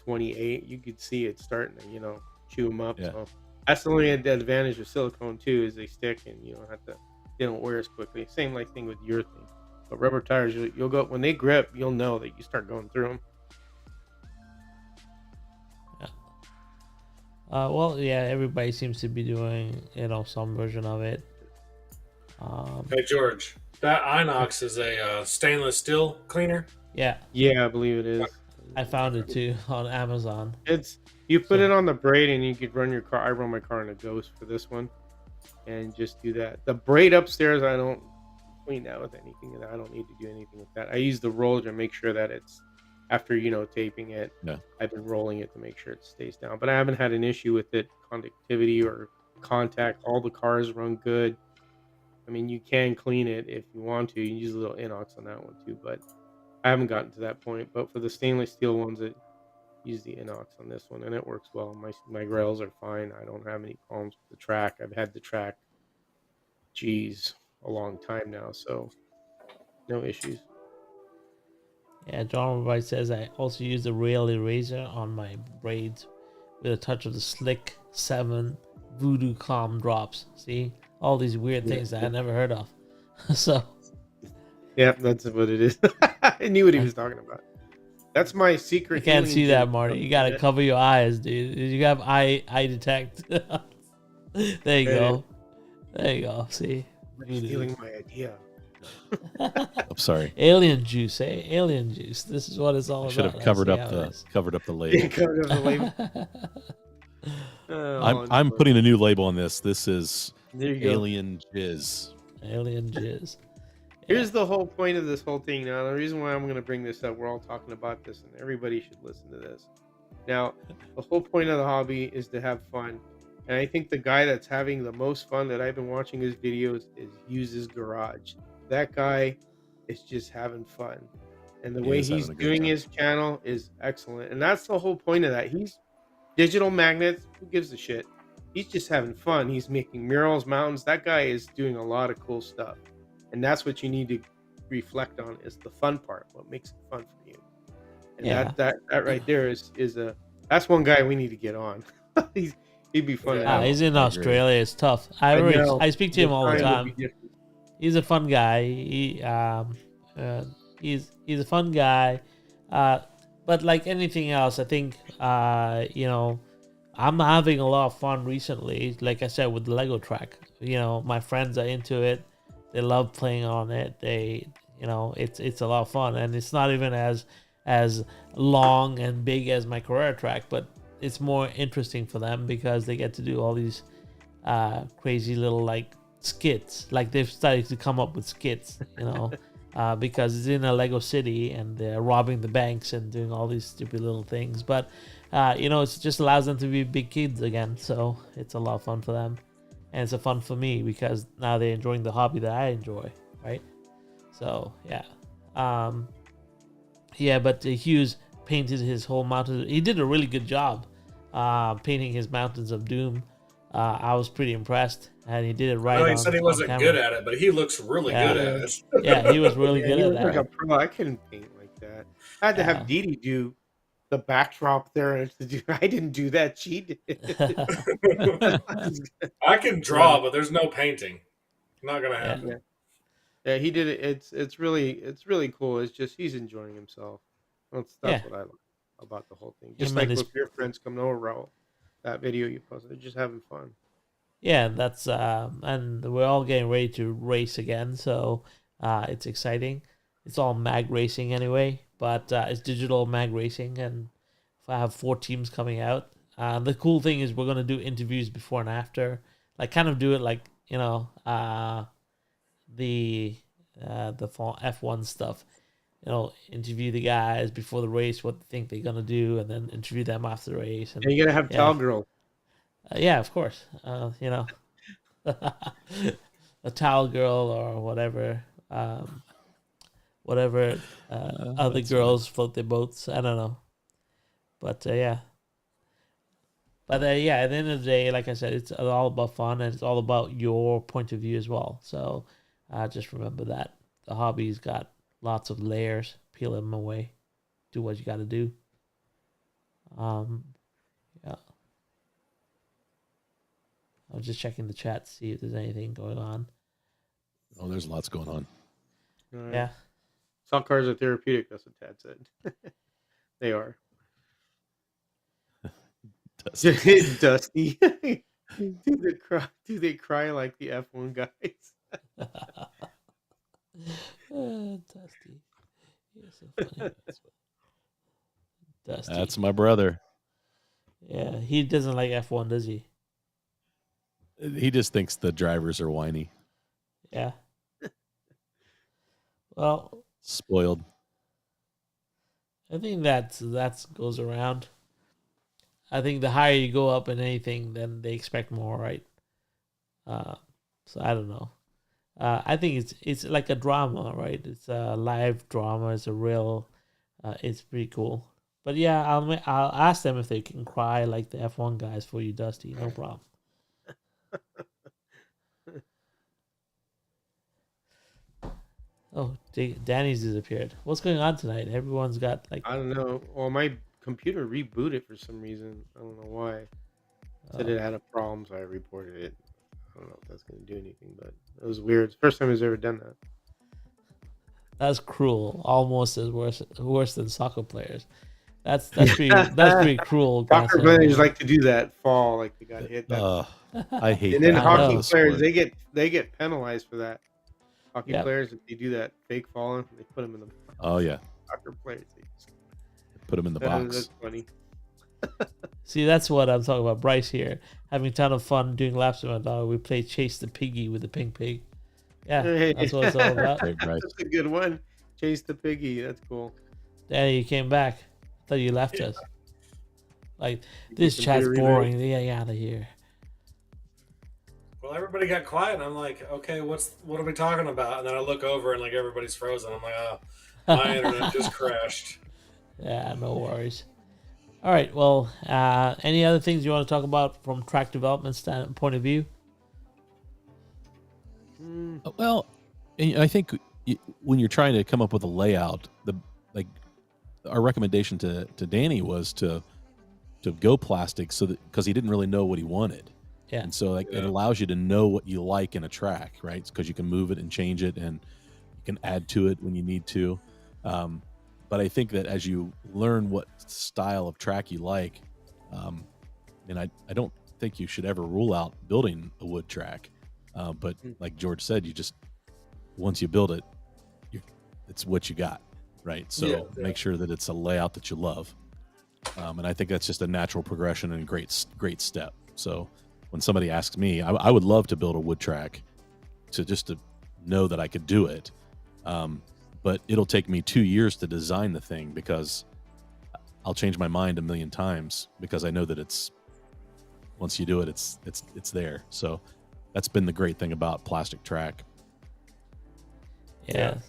28. You could see it starting to chew them up. Yeah. So that's the only advantage of silicone too, is they stick and you don't have to they don't wear as quickly. Same like thing with urethane, but rubber tires you'll go when they grip, you'll know that you start going through them. Well, yeah, everybody seems to be doing, some version of it. Hey George, that Inox is a stainless steel cleaner. Yeah, Yeah, I believe it is. I found it too on Amazon. It's you put So- it on the braid and you could run your car. I run my car in a Ghost for this one, and just do that. The braid upstairs, I don't clean that with anything, and I don't need to do anything with that. I use the roller to make sure that it's after taping it. Yeah. I've been rolling it to make sure it stays down, but I haven't had an issue with it conductivity or contact. All the cars run good. I mean, you can clean it if you want to. You can use a little inox on that one too, but I haven't gotten to that point. But for the stainless steel ones, it use the inox on this one, and it works well. My rails are fine. I don't have any problems with the track. I've had the track, a long time now, so no issues. Yeah, John White says I also use the rail eraser on my braids with a touch of the Slick 7 Voodoo Calm drops. See? All these weird things that I never heard of. So, Yeah, that's what it is. I knew what he was talking about. That's my secret. you can't alien see that, gem. Marty. You gotta cover your eyes, dude. You have eye detect. There you go. There you go. See? You're stealing my idea. I'm sorry. Alien juice, eh? Alien juice. This is what it's all I about. should have I covered see up how the it is. label. Covered up the label. I'm putting a new label on this. This is There you go. alien jizz. Alien jizz. Here's the whole point of this whole thing. Now, the reason why I'm going to bring this up, we're all talking about this, and everybody should listen to this. Now, the whole point of the hobby is to have fun. And I think the guy that's having the most fun that I've been watching his videos is Uses Garage. That guy is just having fun. And the He way is he's having a good doing time. his channel is excellent. And that's the whole point of that. He's digital magnets. Who gives a shit? He's just having fun. He's making murals, mountains. That guy is doing a lot of cool stuff. And that's what you need to reflect on, is the fun part. What makes it fun for you? And Yeah. that right there is that's one guy we need to get on. He'd be fun. to Yeah. have He's on. in I agree. Australia. It's tough. know. I speak to him all the time would time. be different. He's a fun guy. He's a fun guy. But like anything else, I think I'm having a lot of fun recently. Like I said, with the Lego track, my friends are into it. They love playing on it. It's a lot of fun, and it's not even as long and big as my Carrera track, but it's more interesting for them because they get to do all these crazy little like skits. Like they've started to come up with skits, because it's in a Lego city and they're robbing the banks and doing all these stupid little things. But it just allows them to be big kids again. So it's a lot of fun for them, and it's a fun for me because now they're enjoying the hobby that I enjoy, right? So yeah, But Hughes painted his whole mountain. He did a really good job painting his Mountains of Doom. I was pretty impressed, and he did it right. I know he on, said he on wasn't camera. good at it, but he looks really Yeah. good at it. Yeah, he was really Yeah, good he at was like a that. pro. I couldn't paint like that. I had to Yeah. have Dee Dee do the backdrop there. I didn't do that. She did. I can draw, but there's no painting. Not gonna happen. Yeah, he did it. It's really cool. It's just he's enjoying himself. That's Yeah. what I like. about the whole thing. I Just mean, like it's with your friends coming over, Raul, that video you posted, they're just having fun. yeah, that's and we're all getting ready to race again, so it's exciting. It's all mag racing anyway, but it's digital mag racing, and if I have 4 teams coming out. The cool thing is we're gonna do interviews before and after, like kind of do it like the F1 stuff. Interview the guys before the race, what they think they're gonna do, and then interview them after the race. And And you gotta have yeah, Towel Girl. yeah, of course. A towel girl or whatever, whatever other That's girls float their boats. I don't know, but yeah. But yeah, at the end of the day, like I said, it's all about fun and it's all about your point of view as well. So just remember that the hobby's got lots of layers. Peel them away. Do what you got to do. Yeah. I was just checking the chat to see if there's anything going on. Oh, there's lots going on. Right. Yeah. Stock cars are therapeutic. That's what Tad said. They are. Dusty. Do they cry like the F1 guys? Dusty. You're so funny. Dusty. That's my brother. Yeah, he doesn't like F1, does he? He just thinks the drivers are whiny, Yeah. Well, spoiled. I think that goes around. I think the higher you go up in anything, then they expect more, right? So I don't know. I think it's like a drama, right? It's a live drama. It's a real. It's pretty cool. But yeah, I'll ask them if they can cry like the F1 guys for you, Dusty. No problem. Oh, Danny's disappeared. What's going on tonight? Everyone's got like. I don't know. Well, my computer rebooted for some reason. I don't know why. Said it had a problem, so I reported it. I don't know if that's going to do anything, but it was weird. It's the first time he's ever done that. That's cruel. Almost as worse than soccer players. That's pretty cruel. Soccer players like to do that fall, like they got hit. I hate and then that. hockey players, they get penalized for that. Hockey Yep. players, if they do that fake falling, they put them in the box. Oh yeah, Soccer players, put them in the box. That's funny. See, that's what I'm talking about. Bryce here having a ton of fun doing laps with my dog. We play Chase the Piggy with the pink pig. Yeah, that's what it's all about. Right, right. That's a good one. Chase the Piggy. That's cool. Danny, you came back. I thought you left us. Like, this Some chat's theory boring. Get out of here. Well, everybody got quiet, and I'm like, okay, what are we talking about? And then I look over, and like everybody's frozen. I'm like, oh, my internet just crashed. Yeah, no worries. All right. Well, any other things you want to talk about from track development point of view? Well, I think when you're trying to come up with a layout, our recommendation to Danny was to go plastic, so that because he didn't really know what he wanted. Yeah. And so it allows you to know what you like in a track, right? Because you can move it and change it, and you can add to it when you need to. But I think that as you learn what style of track you like, and I don't think you should ever rule out building a wood track. But like George said, you just, once you build it, it's what you got, right? So make sure that it's a layout that you love. And I think that's just a natural progression and a great step. So when somebody asks me, I would love to build a wood track to know that I could do it. But it'll take me 2 years to design the thing, because I'll change my mind a million times, because I know that once you do it, it's there. So that's been the great thing about plastic track. Yeah.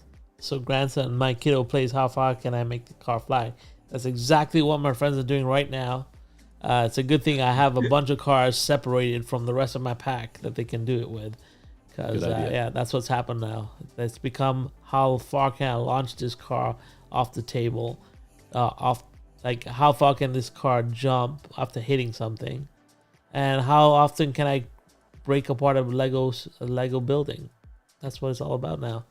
So grandson, my kiddo plays How Far Can I Make the Car Fly? That's exactly what my friends are doing right now. It's a good thing I have a bunch of cars separated from the rest of my pack that they can do it with. Because, that's what's happened now. It's become how far can I launch this car off the table? How far can this car jump after hitting something? And how often can I break apart a Lego building? That's what it's all about now.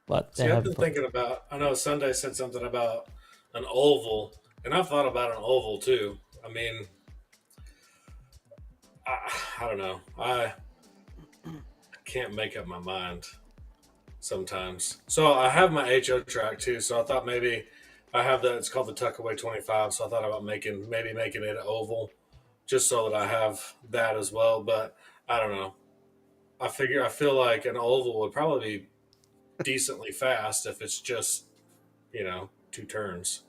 But See, I've been thinking about, I know Sunday said something about an oval, and I've thought about an oval too. I mean, I don't know. I can't make up my mind sometimes. So I have my HO track too. So I thought maybe I have that. It's called the Tuckaway 25. So I thought about making it an oval, just so that I have that as well. But I don't know. I feel like an oval would probably be decently fast if it's just two turns.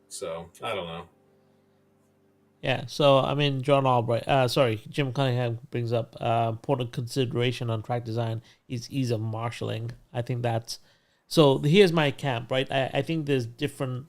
So I don't know. Yeah, so I mean, Jim Cunningham brings up important consideration on track design is ease of marshaling. I think that's so. Here's my camp, right? I think there's different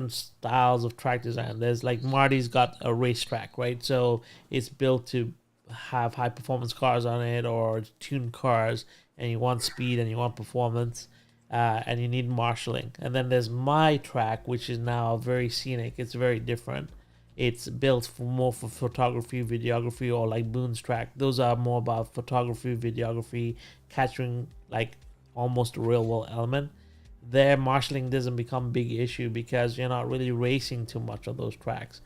styles of track design. There's like Marty's got a racetrack, right? So it's built to have high performance cars on it or tuned cars, and you want speed and you want performance, and you need marshaling. And then there's my track, which is now very scenic. It's very different. It's built for more for photography, videography, or like Boone's track. Those are more about photography, videography, capturing like almost a real world element. Their marshalling doesn't become a big issue because you're not really racing too much on those tracks.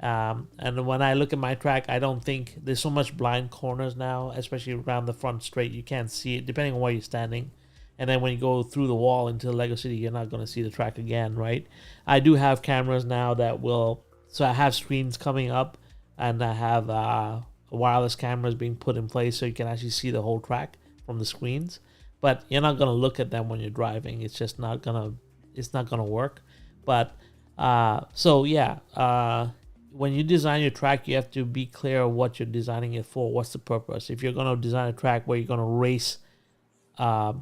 And when I look at my track, I don't think there's so much blind corners now, especially around the front straight. You can't see it depending on where you're standing. And then when you go through the wall into Lego City, you're not going to see the track again, right? I do have cameras now that will. So I have screens coming up, and I have wireless cameras being put in place so you can actually see the whole track from the screens. But you're not gonna look at them when you're driving. It's just not gonna. It's not gonna work. But when you design your track, you have to be clear of what you're designing it for. What's the purpose? If you're gonna design a track where you're gonna race uh,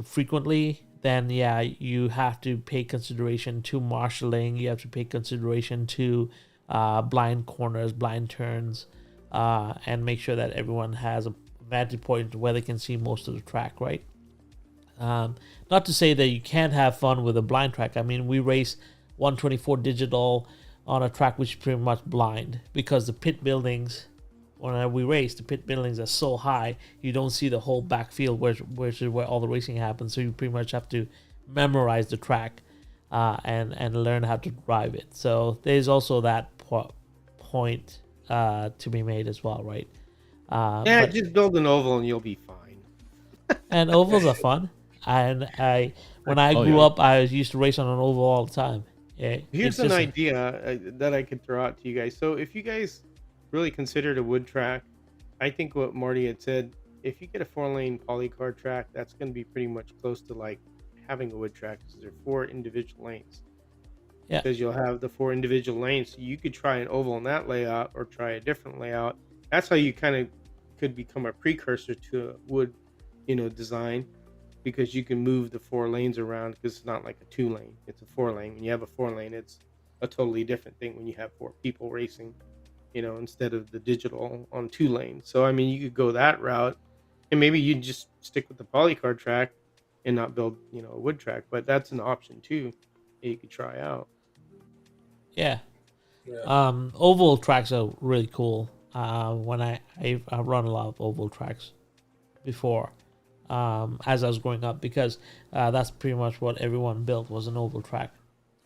frequently, then yeah, you have to pay consideration to marshaling. You have to pay consideration to blind corners, blind turns, and make sure that everyone has a vantage point where they can see most of the track, right? Not to say that you can't have fun with a blind track. I mean, we race 124 digital on a track which is pretty much blind because the pit buildings, when we race, the pit buildings are so high you don't see the whole backfield, which is where all the racing happens. So you pretty much have to memorize the track and learn how to drive it. So there's also that point to be made as well, right? Just build an oval and you'll be fine. And ovals are fun. And when I grew up, I used to race on an oval all the time. Yeah, Here's an idea that I could throw out to you guys. So if you guys really considered a wood track, I think what Marty had said, if you get a 4-lane polycar track, that's going to be pretty much close to like having a wood track because there are 4 individual lanes. Yeah. Because you'll have the 4 individual lanes. So you could try an oval in that layout or try a different layout. That's how you kind of could become a precursor to a wood, design, because you can move the 4 lanes around because it's not like a 2-lane, it's a 4-lane. When you have a 4-lane, it's a totally different thing when you have 4 people racing, instead of the digital on 2 lanes. So I mean, you could go that route, and maybe you just stick with the polycar track and not build, a wood track. But that's an option too that you could try out. Yeah. Yeah. Oval tracks are really cool. When I've run a lot of oval tracks before, as I was growing up, because that's pretty much what everyone built was an oval track.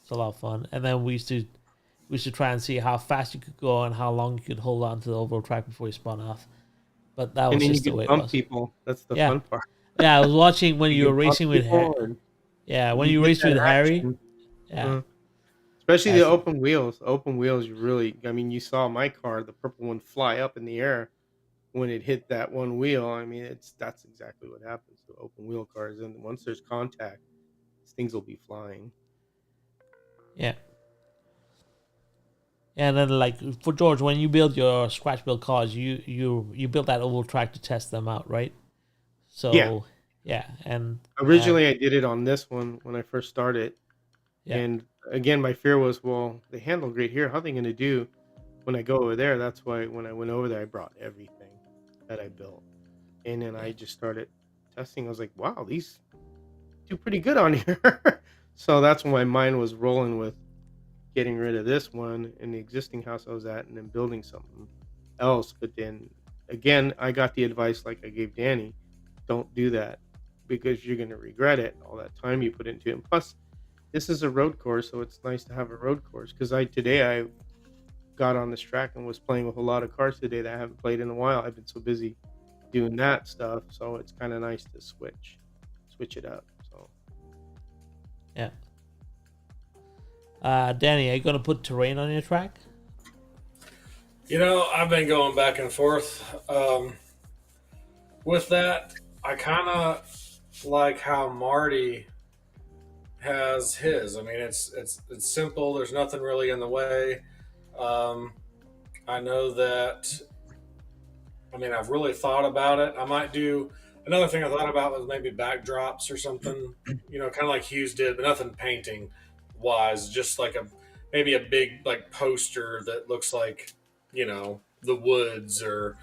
It's a lot of fun. And then we used to try and see how fast you could go and how long you could hold on to the oval track before you spun off. But that And was then you just the could way it bump was. people. That's the Yeah. fun part. Yeah, I was watching when you You were could bump racing with people and when you you get raced that with Harry. action. Yeah. Especially the That's open wheels. Open wheels, you really, I mean, you saw my car, the purple one, fly up in the air when it hit that one wheel. I mean, that's exactly what happens to open wheel cars. And once there's contact, these things will be flying. yeah. And then like for George, when you build your scratch build cars, you built that oval track to test them out, right? Yeah. So yeah, and Originally, I did it on this one when I first started. yeah, And again, my fear was, well, they handle great here. How are they going to do when I go over there? That's why when I went over there, I brought everything that I built. And then yeah, I just started testing. I was like, wow, these do pretty good on here. So that's when my mind was rolling with getting rid of this one in the existing house I was at and then building something else. But then again, I got the advice like I gave Danny, don't do that because you're going to regret it, all that time you put into it. And plus, this is a road course, so it's nice to have a road course. Because I got on this track and was playing with a lot of cars today that I haven't played in a while. I've been so busy doing that stuff, so it's kind of nice to switch it up. So Yeah. Danny, are you gonna put terrain on your track? I've been going back and forth with that. I kind of like how Marty has his. I mean, it's simple. There's nothing really in the way. Um, I know that. I mean, I've really thought about it. I might do another thing I thought about was maybe backdrops or something. Kind of like Hughes did, but nothing painting wise. Just like maybe a big like poster that looks like the woods or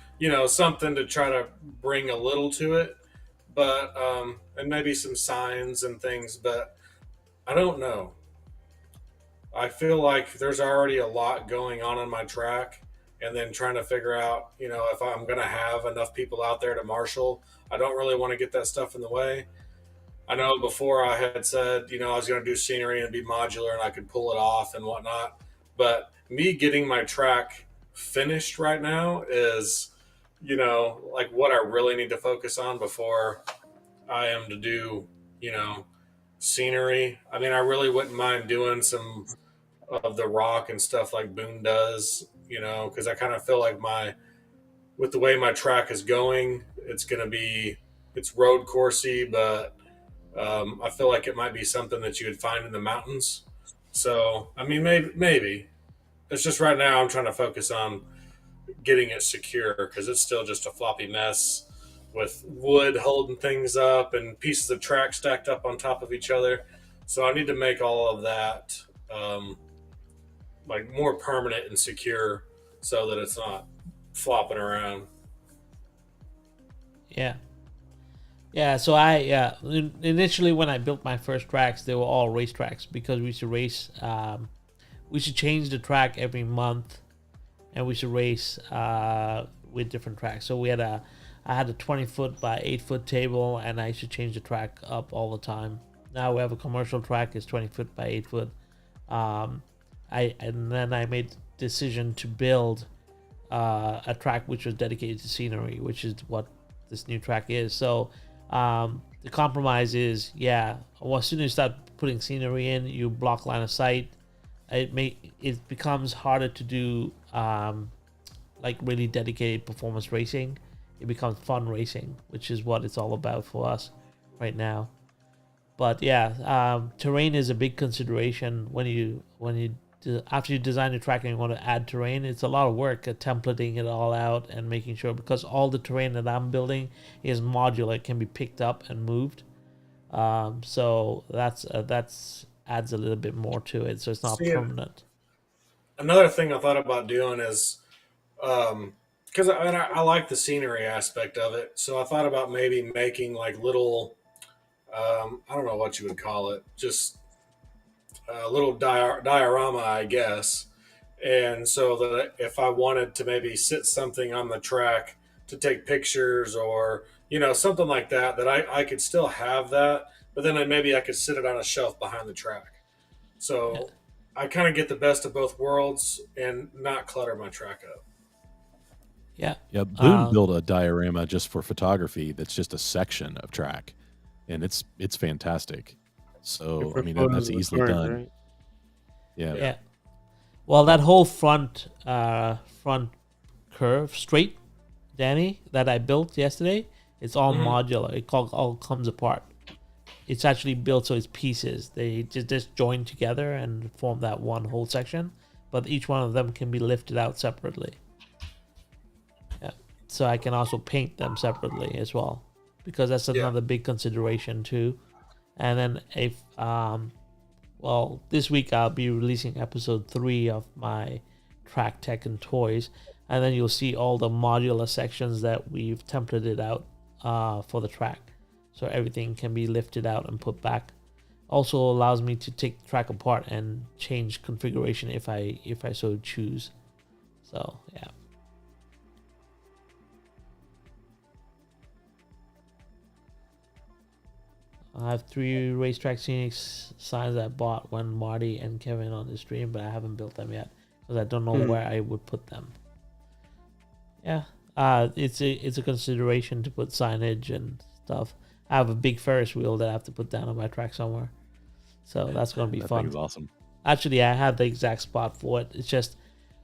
something to try to bring a little to it. But and maybe some signs and things. But I don't know. I feel like there's already a lot going on my track, and then trying to figure out, if I'm going to have enough people out there to marshal. I don't really want to get that stuff in the way. I know before I had said, I was going to do scenery and be modular and I could pull it off and whatnot. But me getting my track finished right now is, like what I really need to focus on before I am to do, you know, scenery. I mean, I really wouldn't mind doing some of the rock and stuff like Boone does, because I kind of feel like with the way my track is going, it's road coursey, but I feel like it might be something that you would find in the mountains. So, I mean, maybe it's just right now I'm trying to focus on getting it secure because it's still just a floppy mess with wood holding things up and pieces of track stacked up on top of each other. So I need to make all of that um, like more permanent and secure so that it's not flopping around. Yeah. Yeah, so initially when I built my first tracks, they were all race tracks because we should race. We should change the track every month, and we should race with different tracks. So I had a 20-foot by 8-foot table, and I should change the track up all the time. Now we have a commercial track is 20 foot by 8 foot. And then I made the decision to build a track which was dedicated to scenery, which is what this new track is. So the compromise is, well, as soon as you start putting scenery in, you block line of sight. It becomes harder to do like really dedicated performance racing. It becomes fun racing, which is what it's all about for us right now. But terrain is a big consideration after you design the track and you want to add terrain. It's a lot of work at templating it all out and making sure, because all the terrain that I'm building is modular. It can be picked up and moved. So that's adds a little bit more to it. So it's not permanent. Another thing I thought about doing is because I like the scenery aspect of it. So I thought about maybe making like little, I don't know what you would call it, just a little diorama, I guess. And so that if I wanted to maybe sit something on the track to take pictures or, something like that, that I could still have that, but then maybe I could sit it on a shelf behind the track. Yeah. So I kind of get the best of both worlds and not clutter my track up. Yeah. Yeah, Boone built a diorama just for photography that's just a section of track, and it's fantastic. So I mean that's easily done. Right? Yeah. Well, that whole front curve straight, Danny, that I built yesterday, it's all modular. It all comes apart. It's actually built so it's pieces. They just join together and form that one whole section, but each one of them can be lifted out separately. Yeah. So I can also paint them separately as well, because that's another big consideration too. And then if this week I'll be releasing episode 3 of my track tech and toys, and then you'll see all the modular sections that we've templated out for the track, so everything can be lifted out and put back. Also allows me to take the track apart and change configuration if I so choose. So yeah. I have 3 racetrack scenic signs I bought when Marty and Kevin on the stream, but I haven't built them yet because I don't know where I would put them. Yeah, it's a consideration to put signage and stuff. I have a big Ferris wheel that I have to put down on my track somewhere, so that's gonna be That fun. thing is awesome. Actually, I have the exact spot for it. It's just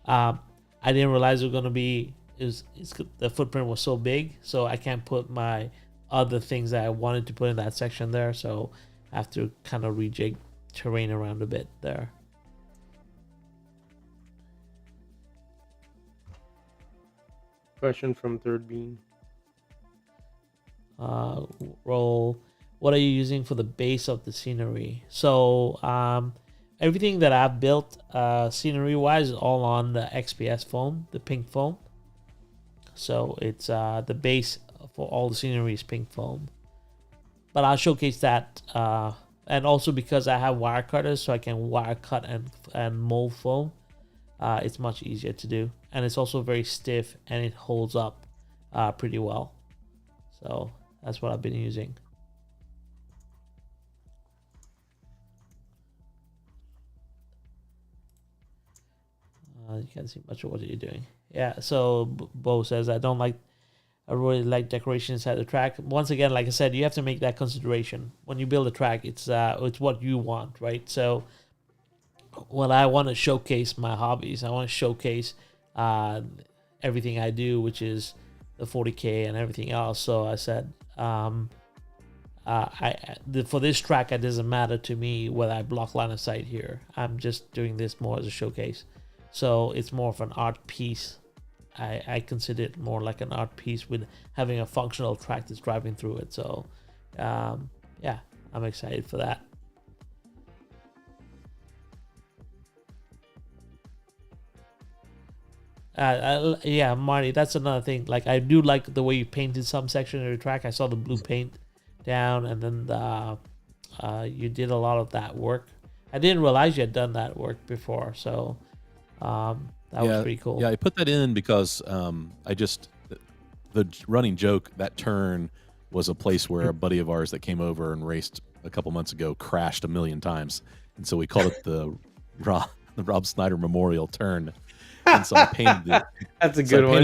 I didn't realize it was gonna be. The footprint was so big, so I can't put my other things that I wanted to put in that section there. So I have to kind of rejig terrain around a bit there. Question from Third Bean. Roll. What are you using for the base of the scenery? So everything that I've built scenery wise is all on the XPS foam, the pink foam. So it's the base for all the scenery is pink foam. But I'll showcase that, and also because I have wire cutters, so I can wire cut and mold foam. It's much easier to do, and it's also very stiff and it holds up pretty well. So that's what I've been using. You can't see much of what you're doing. Yeah, so Bo says, I really like decoration inside the track. Once again, like I said, you have to make that consideration. When you build a track, it's what you want, right? So when I want to showcase my hobbies, I want to showcase everything I do, which is the 40K and everything else. So I said, for this track, it doesn't matter to me whether I block line of sight here. I'm just doing this more as a showcase. So it's more of an art piece. I consider it more like an art piece with having a functional track that's driving through it. So, yeah, I'm excited for that. Yeah, Marty, that's another thing. Like, I do like the way you painted some section of your track. I saw the blue paint down, and then you did a lot of that work. I didn't realize you had done that work before, so that was pretty cool. Yeah, I put that in because the running joke, that turn was a place where a buddy of ours that came over and raced a couple months ago crashed 1 million times, and so we called it the Rob Snyder Memorial Turn. And so I painted it. That's a good one. I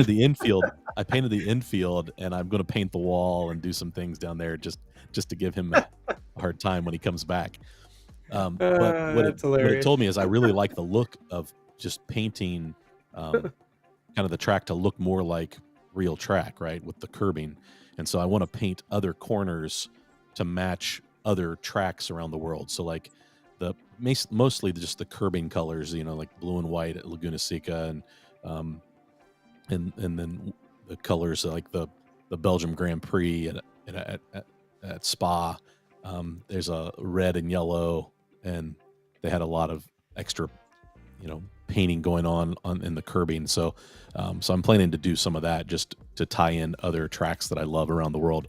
painted the infield. And I'm going to paint the wall and do some things down there just to give him a hard time when he comes back. But what it told me is I really like the look of just painting kind of the track to look more like real track, right, with the curbing. And so I want to paint other corners to match other tracks around the world. So like mostly just the curbing colors, like blue and white at Laguna Seca, and then the colors like the Belgium Grand Prix at Spa. There's a red and yellow, and they had a lot of extra, painting going on in the curbing. So I'm planning to do some of that just to tie in other tracks that I love around the world,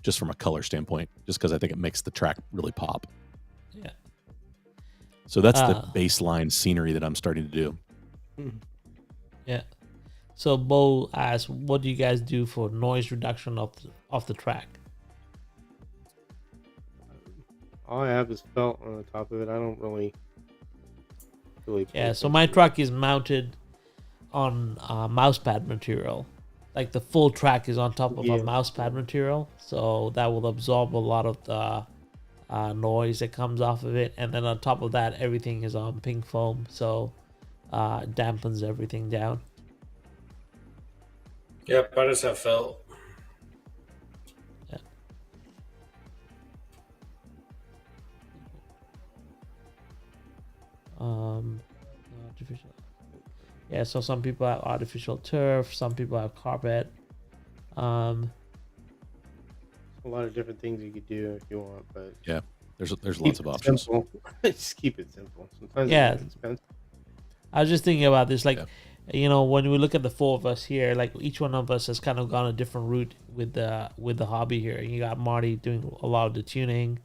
just from a color standpoint, just because I think it makes the track really pop. Yeah. So that's the baseline scenery that I'm starting to do. Yeah. So Bo asks, what do you guys do for noise reduction of the track? All I have is felt on the top of it. I don't really. Yeah. So my truck is mounted on mousepad material. Like the full track is on top of a mousepad material, so that will absorb a lot of the noise that comes off of it, and then on top of that, everything is on pink foam, so it dampens everything down. Yep, I just have felt. Yeah. Artificial. Yeah, so some people have artificial turf, some people have carpet. A lot of different things you could do if you want, but yeah, there's lots of options. Simple. Just keep it simple. Sometimes it's expensive. I was just thinking about this, like, when we look at the 4 of us here, like each one of us has kind of gone a different route with the hobby here. You got Marty doing a lot of the tuning,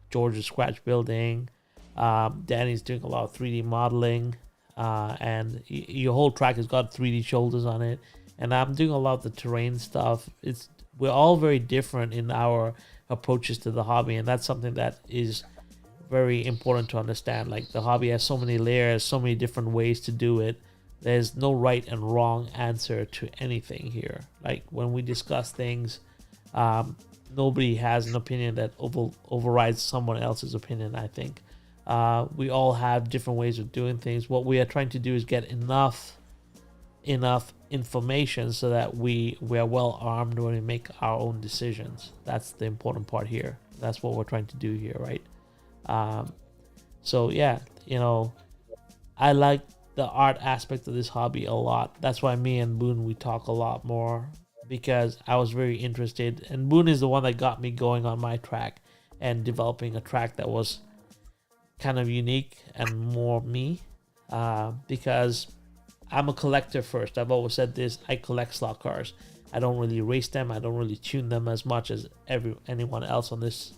George is scratch building, Danny's doing a lot of 3D modeling, and your whole track has got 3D shoulders on it, and I'm doing a lot of the terrain stuff. We're all very different in our approaches to the hobby, and that's something that is very important to understand. Like, the hobby has so many layers, so many different ways to do it. There's no right and wrong answer to anything here. Like, when we discuss things, nobody has an opinion that overrides someone else's opinion, I think. We all have different ways of doing things. What we are trying to do is get enough information so that we are well armed when we make our own decisions. That's the important part here. That's what we're trying to do here, right? So yeah, I like the art aspect of this hobby a lot. That's why me and Boone, we talk a lot more, because I was very interested, and Boone is the one that got me going on my track and developing a track that was kind of unique and more me, because I'm a collector first. I've always said this. I collect slot cars. I don't really race them. I don't really tune them as much as anyone else on this.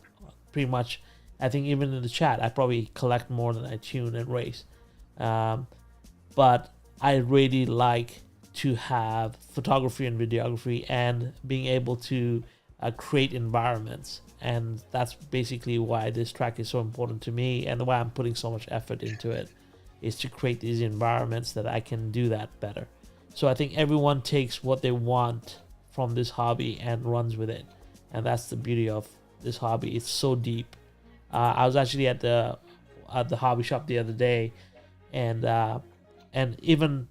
Pretty much, I think even in the chat, I probably collect more than I tune and race. But I really like to have photography and videography and being able to create environments. And that's basically why this track is so important to me, and why I'm putting so much effort into it, is to create these environments that I can do that better. So I think everyone takes what they want from this hobby and runs with it. And that's the beauty of this hobby. It's so deep. I was actually at the hobby shop the other day, and even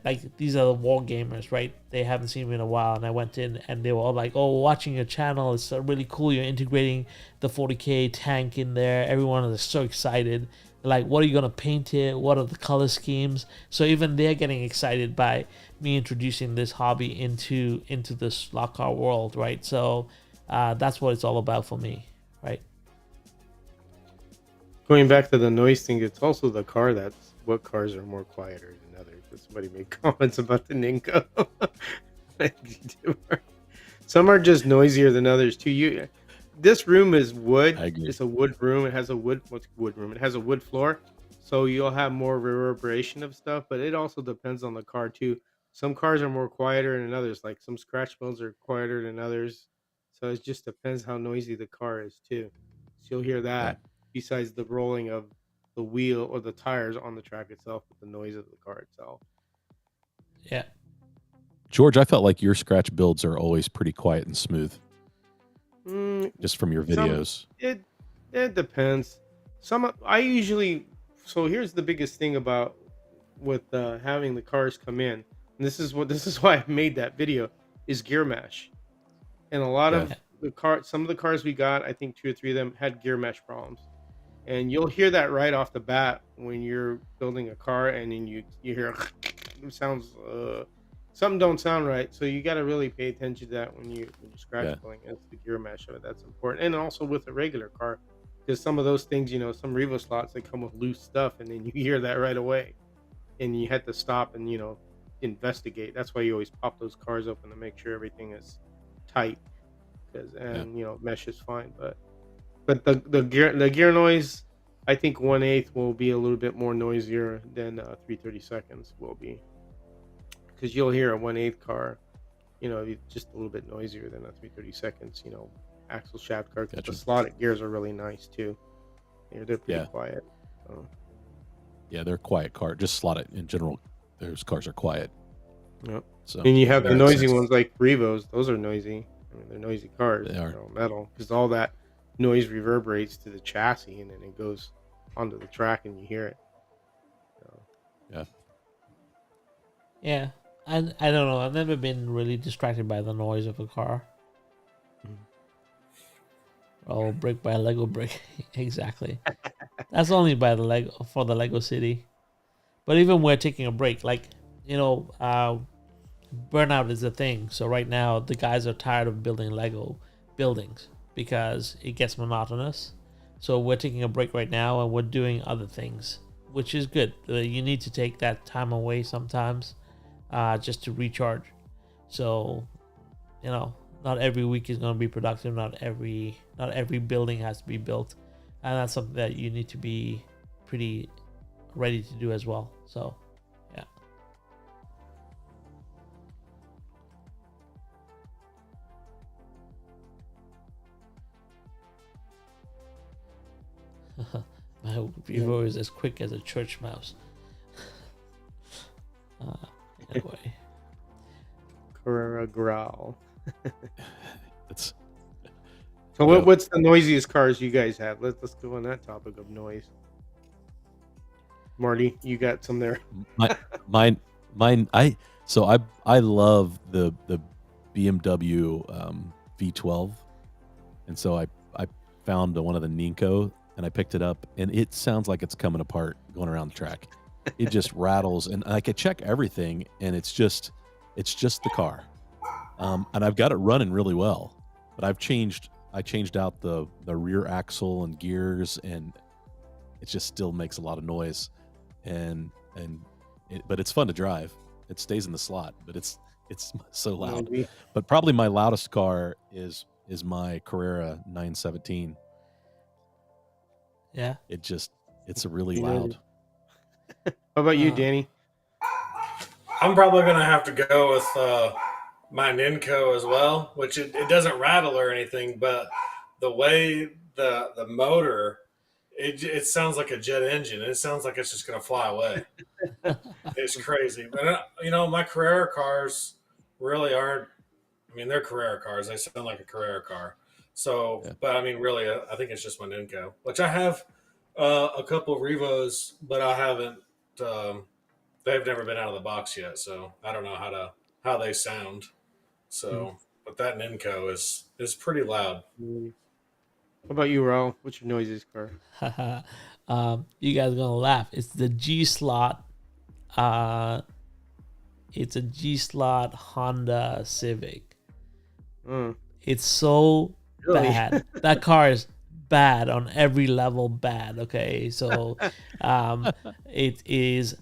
like, these are the war gamers, right? They haven't seen me in a while, and I went in and they were all like, "Oh, watching your channel, it's really cool. You're integrating the 40K tank in there." Everyone is so excited. Like, what are you gonna paint it? What are the color schemes? So even they're getting excited by me introducing this hobby into the slot car world, right? So that's what it's all about for me, right? Going back to the noise thing, it's also the car. That's what cars are more quieter than others. But somebody made comments about the Ninko. Some are just noisier than others too. This room is wood. I agree. It's a wood room. It has a wood room. It has a wood floor, so you'll have more reverberation of stuff. But it also depends on the car too. Some cars are more quieter than others. Like, some scratch modes are quieter than others. So it just depends how noisy the car is too. So you'll hear Yeah. that besides the rolling of the wheel or the tires on the track itself, with the noise of the car itself. Yeah. George, I felt like your scratch builds are always pretty quiet and smooth, just from your Some videos. it depends. Some I usually So here's the biggest thing about with having the cars come in, and this is why I made that video, is gear mesh. And a lot Yeah. of some of the cars we got, I think 2 or 3 of them had gear mesh problems. And you'll hear that right off the bat when you're building a car, and then you hear it sounds something don't sound right. So you got to really pay attention to that when you scratch Yeah. building. It's the gear mesh of it that's important, and also with a regular car, because some of those things, some Revo slots, they come with loose stuff, and then you hear that right away, and you had to stop and investigate. That's why you always pop those cars open to make sure everything is tight, mesh is fine, but the gear noise, I think 1/8 will be a little bit more noisier than 3/32 will be, because you'll hear a 1/8 car, just a little bit noisier than a 3/32, axle shaft car. 'Cause Gotcha. the slotted gears are really nice too. They're pretty Yeah. quiet. So, Yeah, they're quiet car. Just slot it in general. Those cars are quiet. yep. So And you have that the makes noisy sense. ones like Revos. Those are noisy. I mean, they're noisy cars. They are. They're all metal, because all that noise reverberates to the chassis, and then it goes onto the track, and you hear it. So, Yeah. Yeah. I don't know. I've never been really distracted by the noise of a car. Oh, brick by Lego brick. Exactly. That's only by the Lego for the Lego City. But even we're taking a break, like, burnout is a thing. So right now the guys are tired of building Lego buildings because it gets monotonous. So we're taking a break right now and we're doing other things, which is good. You need to take that time away sometimes, just to recharge. So, not every week is going to be productive. Not every building has to be built, and that's something that you need to be pretty ready to do as well. So, yeah. My Revo is as quick as a church mouse. Anyway. Carrera growl. It's So Yeah. what's the noisiest cars you guys have? Let's go on that topic of noise. Marty, you got some there. mine. I love the BMW V12, and so I found one of the Ninko and I picked it up, and it sounds like it's coming apart going around the track. It just rattles, and I could check everything, and it's just the car, and I've got it running really well, but I changed out the rear axle and gears, and it just still makes a lot of noise, but it's fun to drive. It stays in the slot, but it's so loud. Noisy. But probably my loudest car is my Carrera 917. Yeah. It's a really You know, loud. How about you, Uh, Danny? I'm probably gonna have to go with my Ninko as well, which it doesn't rattle or anything, but the way the motor, it sounds like a jet engine. It sounds like it's just gonna fly away. It's crazy. But my Carrera cars really aren't. I mean, they're Carrera cars. They sound like a Carrera car. So, Yeah. but I mean, really, I think it's just my Ninko, which I have a couple of Revos, but I haven't. They've never been out of the box yet, so I don't know how they sound. So, but that Ninko is pretty loud. How about you, Raul? What's your noisiest car? You guys are gonna laugh. It's the G slot. It's a G slot Honda Civic. Mm, It's so really? bad. That car is bad on every level. Bad. Okay, so it is.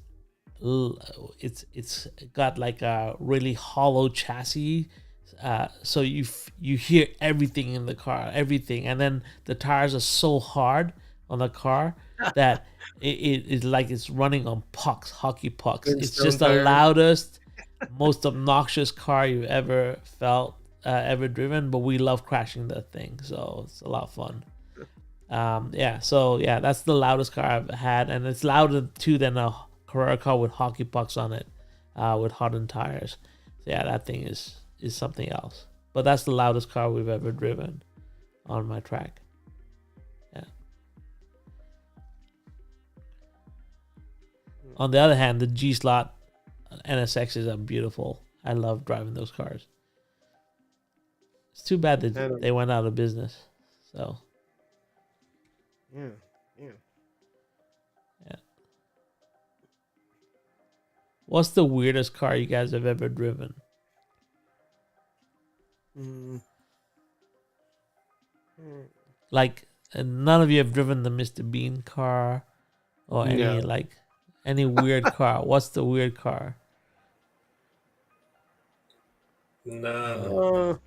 It's got like a really hollow chassis. So you hear everything in the car, everything, and then the tires are so hard on the car that it's like it's running on pucks, hockey pucks. Good It's stone just the tires. loudest, most obnoxious car you've ever felt, ever driven. But we love crashing that thing, so it's a lot of fun. So that's the loudest car I've had, and it's louder too than a Carrera car with hockey pucks on it, with hardened tires. So yeah, that thing is something else. But that's the loudest car we've ever driven on my track. Yeah. On the other hand, the G slot NSXs are beautiful. I love driving those cars. It's too bad that they went out of business. So Yeah. what's the weirdest car you guys have ever driven? Mm. Like, none of you have driven the Mr. Bean car or any No. any weird car. What's the weird car? No,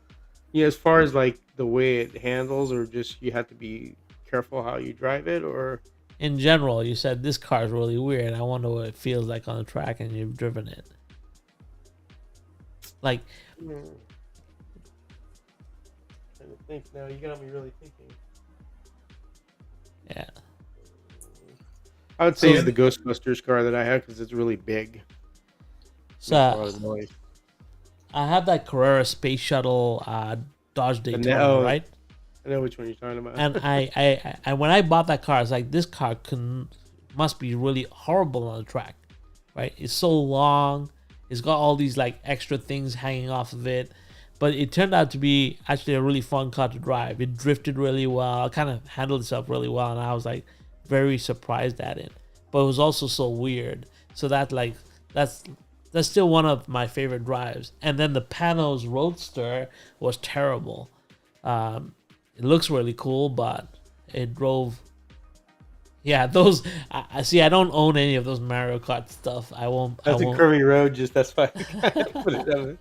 Yeah, as far as like the way it handles, or just you have to be careful how you drive it, or In general, you said this car is really weird. I wonder what it feels like on the track, and you've driven it. Like, trying to think now. You got me really thinking. yeah. I would say So- it's the Ghostbusters car that I have because it's really big. Makes a lot So of noise. I have that Carrera Space Shuttle Dodge Daytona, oh. right? I know which one you're talking about. And I when I bought that car, I was like, this car must be really horrible on the track, right? It's so long. It's got all these like extra things hanging off of it, but it turned out to be actually a really fun car to drive. It drifted really well, it kind of handled itself really well, and I was like very surprised at it. But it was also so weird. So that's still one of my favorite drives. And then the Panos Roadster was terrible. It looks really cool, but it drove. Yeah, those. I see. I don't own any of those Mario Kart stuff. I won't. That's I a won't. curvy road. Just that's why I put it down.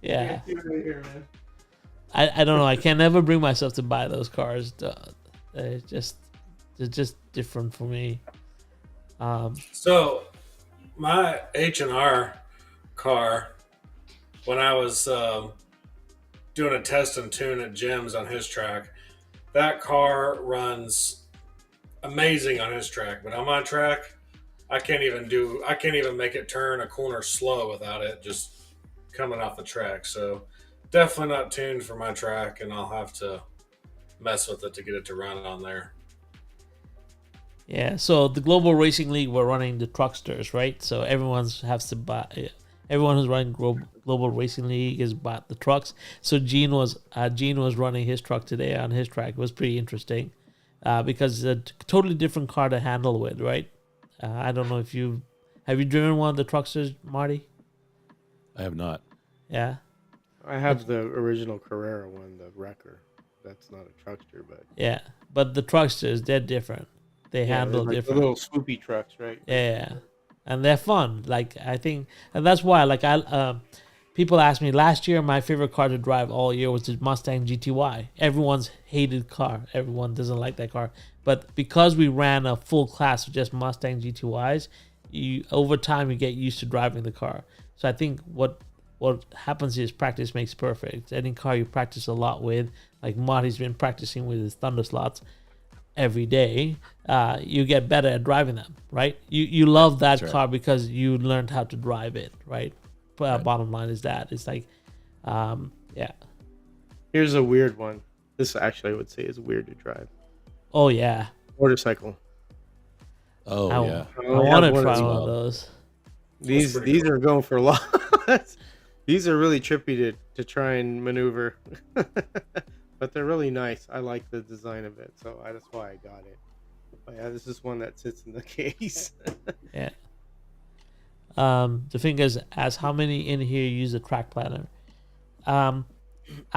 Yeah, See it right here, man. I don't know. I can never bring myself to buy those cars. They're just different for me. so my H&R car, when I was doing a test and tune at Jim's on his track, that car runs amazing on his track, but on my track, I can't even make it turn a corner slow without it just coming off the track. So definitely not tuned for my track, and I'll have to mess with it to get it to run on there. Yeah, so the Global Racing League, we're running the trucksters, right? So everyone who's running Global Racing League is bought the trucks. So Gene was running his truck today on his track. It was pretty interesting because it's a totally different car to handle with, right? I don't know if have you driven one of the trucksters, Marty? I have not. Yeah. I have the original Carrera one, the Wrecker. That's not a truckster, but Yeah, but the trucksters, they're different. They handle like different. the little swoopy trucks, right? Yeah, and they're fun. Like I think, and that's why. People asked me last year. My favorite car to drive all year was the Mustang GTY. Everyone's hated car. Everyone doesn't like that car. But because we ran a full class of just Mustang GTYs, over time you get used to driving the car. So I think what happens is practice makes perfect. Any car you practice a lot with, like Marty's been practicing with his Thunder Slots every day, you get better at driving them, right? You love that right. car because you learned how to drive it, right? Bottom line is that it's like, yeah. Here's a weird one. This actually I would say is weird to drive. Oh yeah. Motorcycle. Oh yeah. I want to try as one of well. those. These are going for a lot. These are really trippy to try and maneuver. But they're really nice. I like the design of it, so that's why I got it. But yeah, this is one that sits in the case. Yeah. The thing is, as how many in here use a track planner? I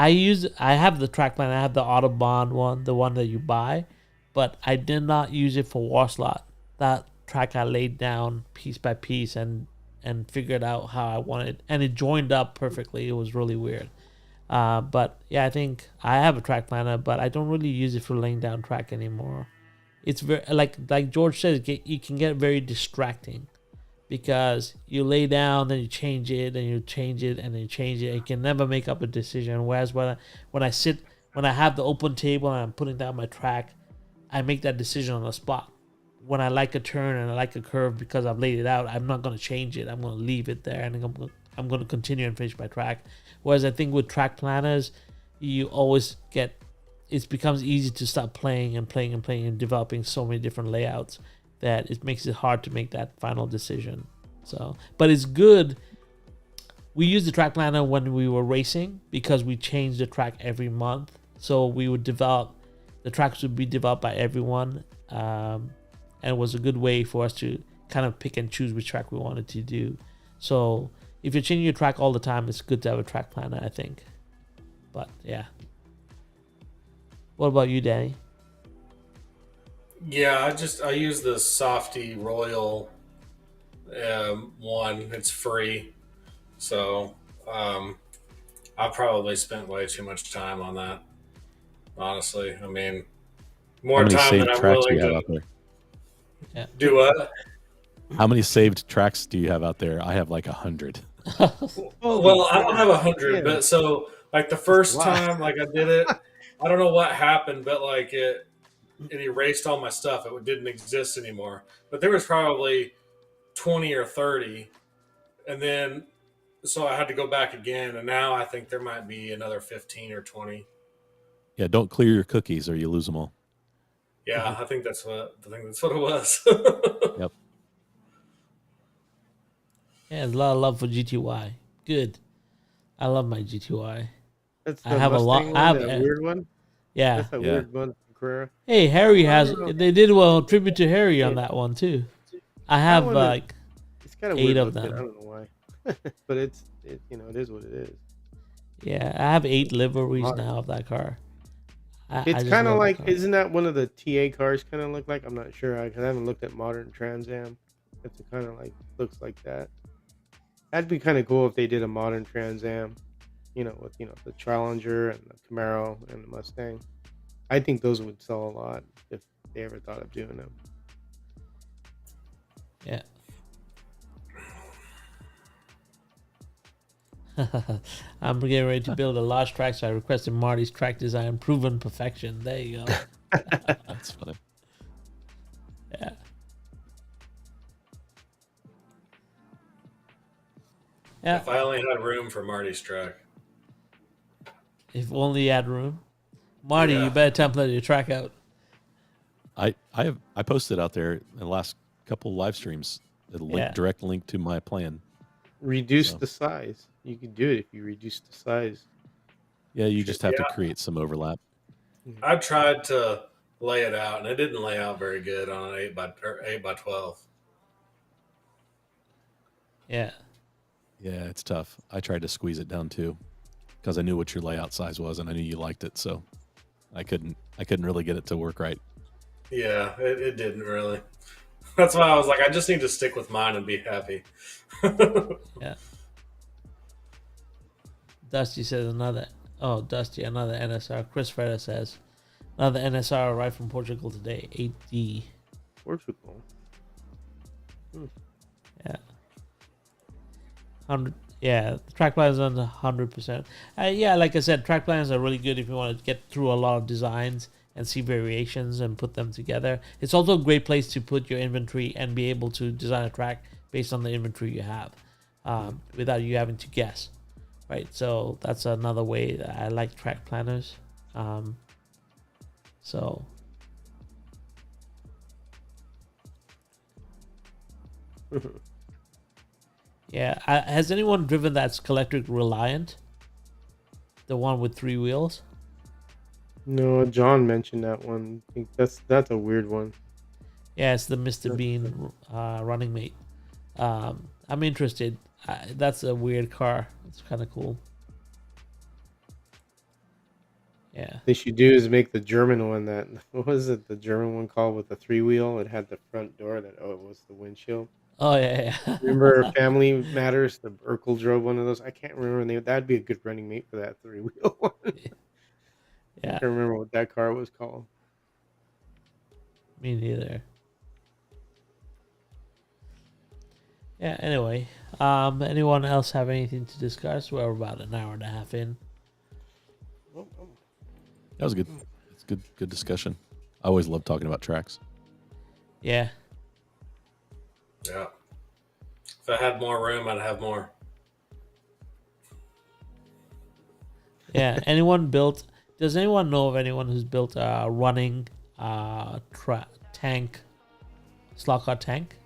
have the track planner. I have the Autobahn one, the one that you buy, but I did not use it for war slot. That track I laid down piece by piece and figured out how I wanted, and it joined up perfectly. It was really weird. But yeah, I think I have a track planner, but I don't really use it for laying down track anymore. It's very like George says, it can get very distracting because you lay down, then you change it, and you change it, and then you change it. You can never make up a decision. Whereas when I have the open table and I'm putting down my track, I make that decision on the spot. When I like a turn and I like a curve because I've laid it out, I'm not going to change it. I'm going to leave it there, and I'm going to continue and finish my track. Whereas I think with track planners, you always it becomes easy to start playing and developing so many different layouts that it makes it hard to make that final decision. So, but it's good. We used the track planner when we were racing because we changed the track every month. So the tracks would be developed by everyone. And it was a good way for us to kind of pick and choose which track we wanted to do. So if you're changing your track all the time, it's good to have a track planner, I think. But yeah. What about you, Danny? Yeah, I use the Softy Royal one. It's free, so I probably spent way too much time on that. Honestly, I mean, How more many time than saved I'm tracks do willing you have to out there? Yeah. do. What? How many saved tracks do you have out there? I have like 100. Well, I don't have 100, but so like the first Wow. time like I did it, I don't know what happened, but like it erased all my stuff. It didn't exist anymore. But there was probably 20 or 30, and then so I had to go back again, and now I think there might be another 15 or 20. Yeah, don't clear your cookies or you lose them all. Yeah, I think that's what it was. Yep. Yeah, there's a lot of love for GTY. Good. I love my GTY. That's the I have a lot. Mustang I have that weird one. Yeah. That's a Yeah. weird one from Carrera. Hey, Harry I has. don't know. They did a tribute to Harry on that one too. I have one like It's kind of 8 weird of looking. them. I don't know why, but it is what it is. yeah, I have 8 liveries Lot. now of that car. I It's just kind of love the like, car. isn't that one of the TA cars? Kind of look like. I'm not sure. I haven't looked at modern Trans Am. It's kind of like looks like that. That'd be kind of cool if they did a modern Trans Am. With the Challenger and the Camaro and the Mustang. I think those would sell a lot if they ever thought of doing them. Yeah. I'm getting ready to build a large track, so I requested Marty's track design proven perfection. There you go. That's funny. Yeah, If I only had room for Marty's track. if only you had room. Marty, you Yeah. better template your track out. I posted out there in the last couple live streams a Yeah. direct link to my plan. Reduce So. the size. You can do it if you reduce the size. Yeah, you just have to Yeah. create some overlap. I tried to lay it out, and it didn't lay out very good on an 8x12. Yeah. Yeah, it's tough. I tried to squeeze it down too because I knew what your layout size was and I knew you liked it, so I couldn't really get it to work right. Yeah, it didn't really. That's why I was like, I just need to stick with mine and be happy. Yeah. Dusty says another. Oh, Dusty, another NSR. Chris Freda says another NSR arrived from Portugal today. 8D. Portugal. Yeah. 100. Yeah, the track plans on 100%. Yeah, like I said, track plans are really good if you want to get through a lot of designs and see variations and put them together. It's also a great place to put your inventory and be able to design a track based on the inventory you have, without you having to guess. Right, so that's another way that I like track planners. So yeah, has anyone driven that Collectric Reliant? The one with 3 wheels? No, John mentioned that one. I think that's a weird one. Yeah, it's the Mr. Bean running mate. I'm interested. That's a weird car. It's kind of cool. Yeah. They should do is make the German one that what was it? The German one called with the 3-wheel. It had the front door that it was the windshield. Oh yeah, yeah. Remember Family Matters? The Urkel drove one of those. I can't remember the name. That'd be a good running mate for that 3-wheel one. I Yeah. can't remember what that car was called. Me neither. Yeah. Anyway, anyone else have anything to discuss? We're about an hour and a half in. That was good. It's good discussion. I always love talking about tracks. Yeah. Yeah. If I had more room, I'd have more. Yeah. Anyone built? Does anyone know of anyone who's built a running tank, slot car tank?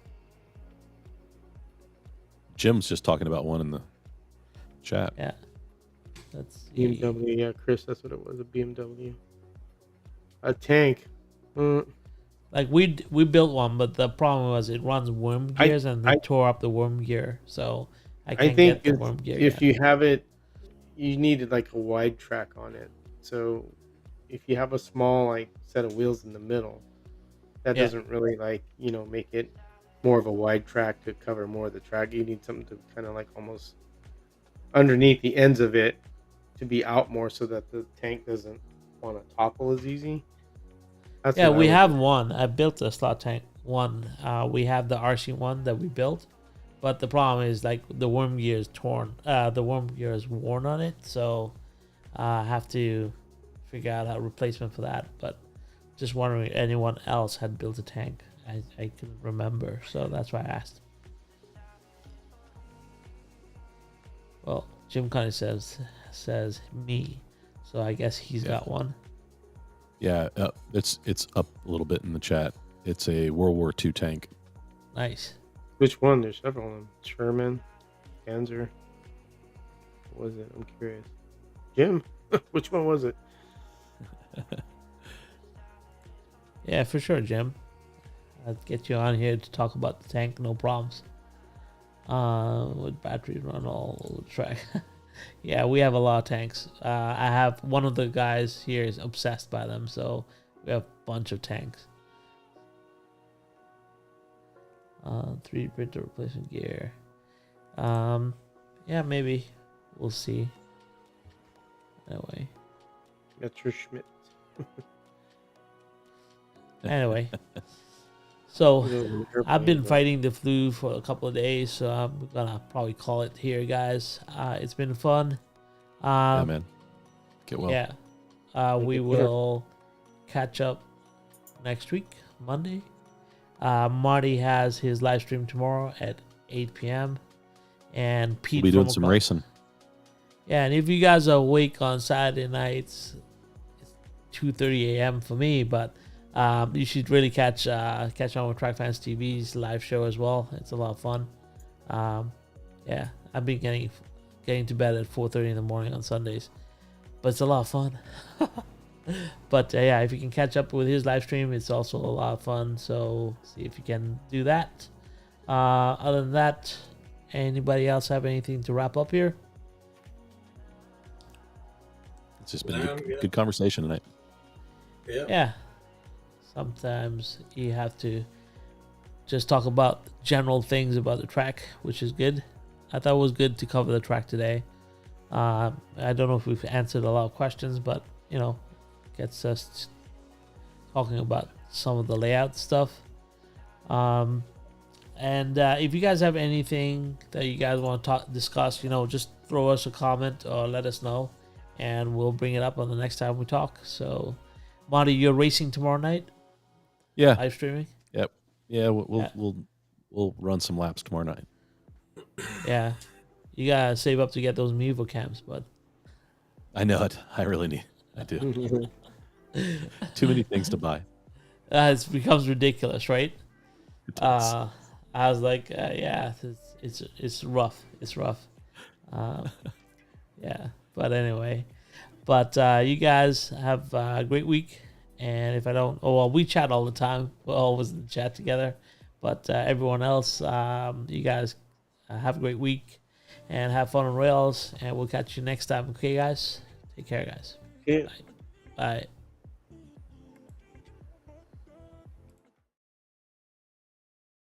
Jim's just talking about one in the chat. Yeah. That's BMW, yeah, Chris, that's what it was. A BMW. A tank. Like we built one, but the problem was it runs worm gears and they tore up the worm gear, so I can't think get the worm gear. If you have it, you needed like a wide track on it. So if you have a small like set of wheels in the middle, that doesn't really make it more of a wide track to cover more of the track. You need something to kind of like almost underneath the ends of it to be out more so that the tank doesn't want to topple as easy. We have one. I built a slot tank one. We have the RC one that we built, but the problem is like the worm gear is torn. The worm gear is worn on it, so I have to figure out a replacement for that. But just wondering if anyone else had built a tank. I couldn't remember, so that's why I asked. Well, Jim kind of says me, so I guess he's got one. Yeah, it's up a little bit in the chat. It's a World War II tank. Nice. Which one? There's several of them. Sherman, Panzer. What was it? I'm curious. Jim, which one was it? Yeah, for sure, Jim. I'll get you on here to talk about the tank, no problems. With batteries run all the track. Yeah, we have a lot of tanks. I have one of the guys here is obsessed by them, so we have a bunch of tanks. 3D printer replacement gear. Yeah, maybe we'll see. Anyway. Metro Schmidt. Anyway. So I've been fighting the flu for a couple of days, so I'm gonna probably call it here, guys. It's been fun. Yeah, man. Get well. Yeah. We will catch up next week, Monday. Marty has his live stream tomorrow at 8 p.m. and Pete We'll be doing from some across- racing. Yeah, and if you guys are awake on Saturday nights, it's 2:30 a.m. for me, but you should really catch on with Track Fans TV's live show as well. It's a lot of fun. Yeah, I've been getting to bed at 4:30 in the morning on Sundays, but it's a lot of fun. But yeah, if you can catch up with his live stream, it's also a lot of fun. So see if you can do that. Other than that, anybody else have anything to wrap up here? It's just been No, a I'm good, good. good conversation tonight. Yeah. Yeah. Sometimes you have to just talk about general things about the track, which is good. I thought it was good to cover the track today. I don't know if we've answered a lot of questions, but gets us talking about some of the layout stuff. And if you guys have anything that you guys want to discuss, just throw us a comment or let us know, and we'll bring it up on the next time we talk. So, Marty, you're racing tomorrow night, Yeah. live streaming. Yep. Yeah. We'll Yeah. we'll run some laps tomorrow night. Yeah, you gotta save up to get those Mevo cams, but I know it. I really need. I do. Too many things to buy. it becomes ridiculous, right? It does. I was like, yeah, it's rough. It's rough. Yeah, but anyway, you guys have a great week. And if I don't, we chat all the time. We're always in the chat together. But everyone else, you guys have a great week and have fun on rails. And we'll catch you next time. Okay, guys? Take care, guys. Yeah. Bye. Bye.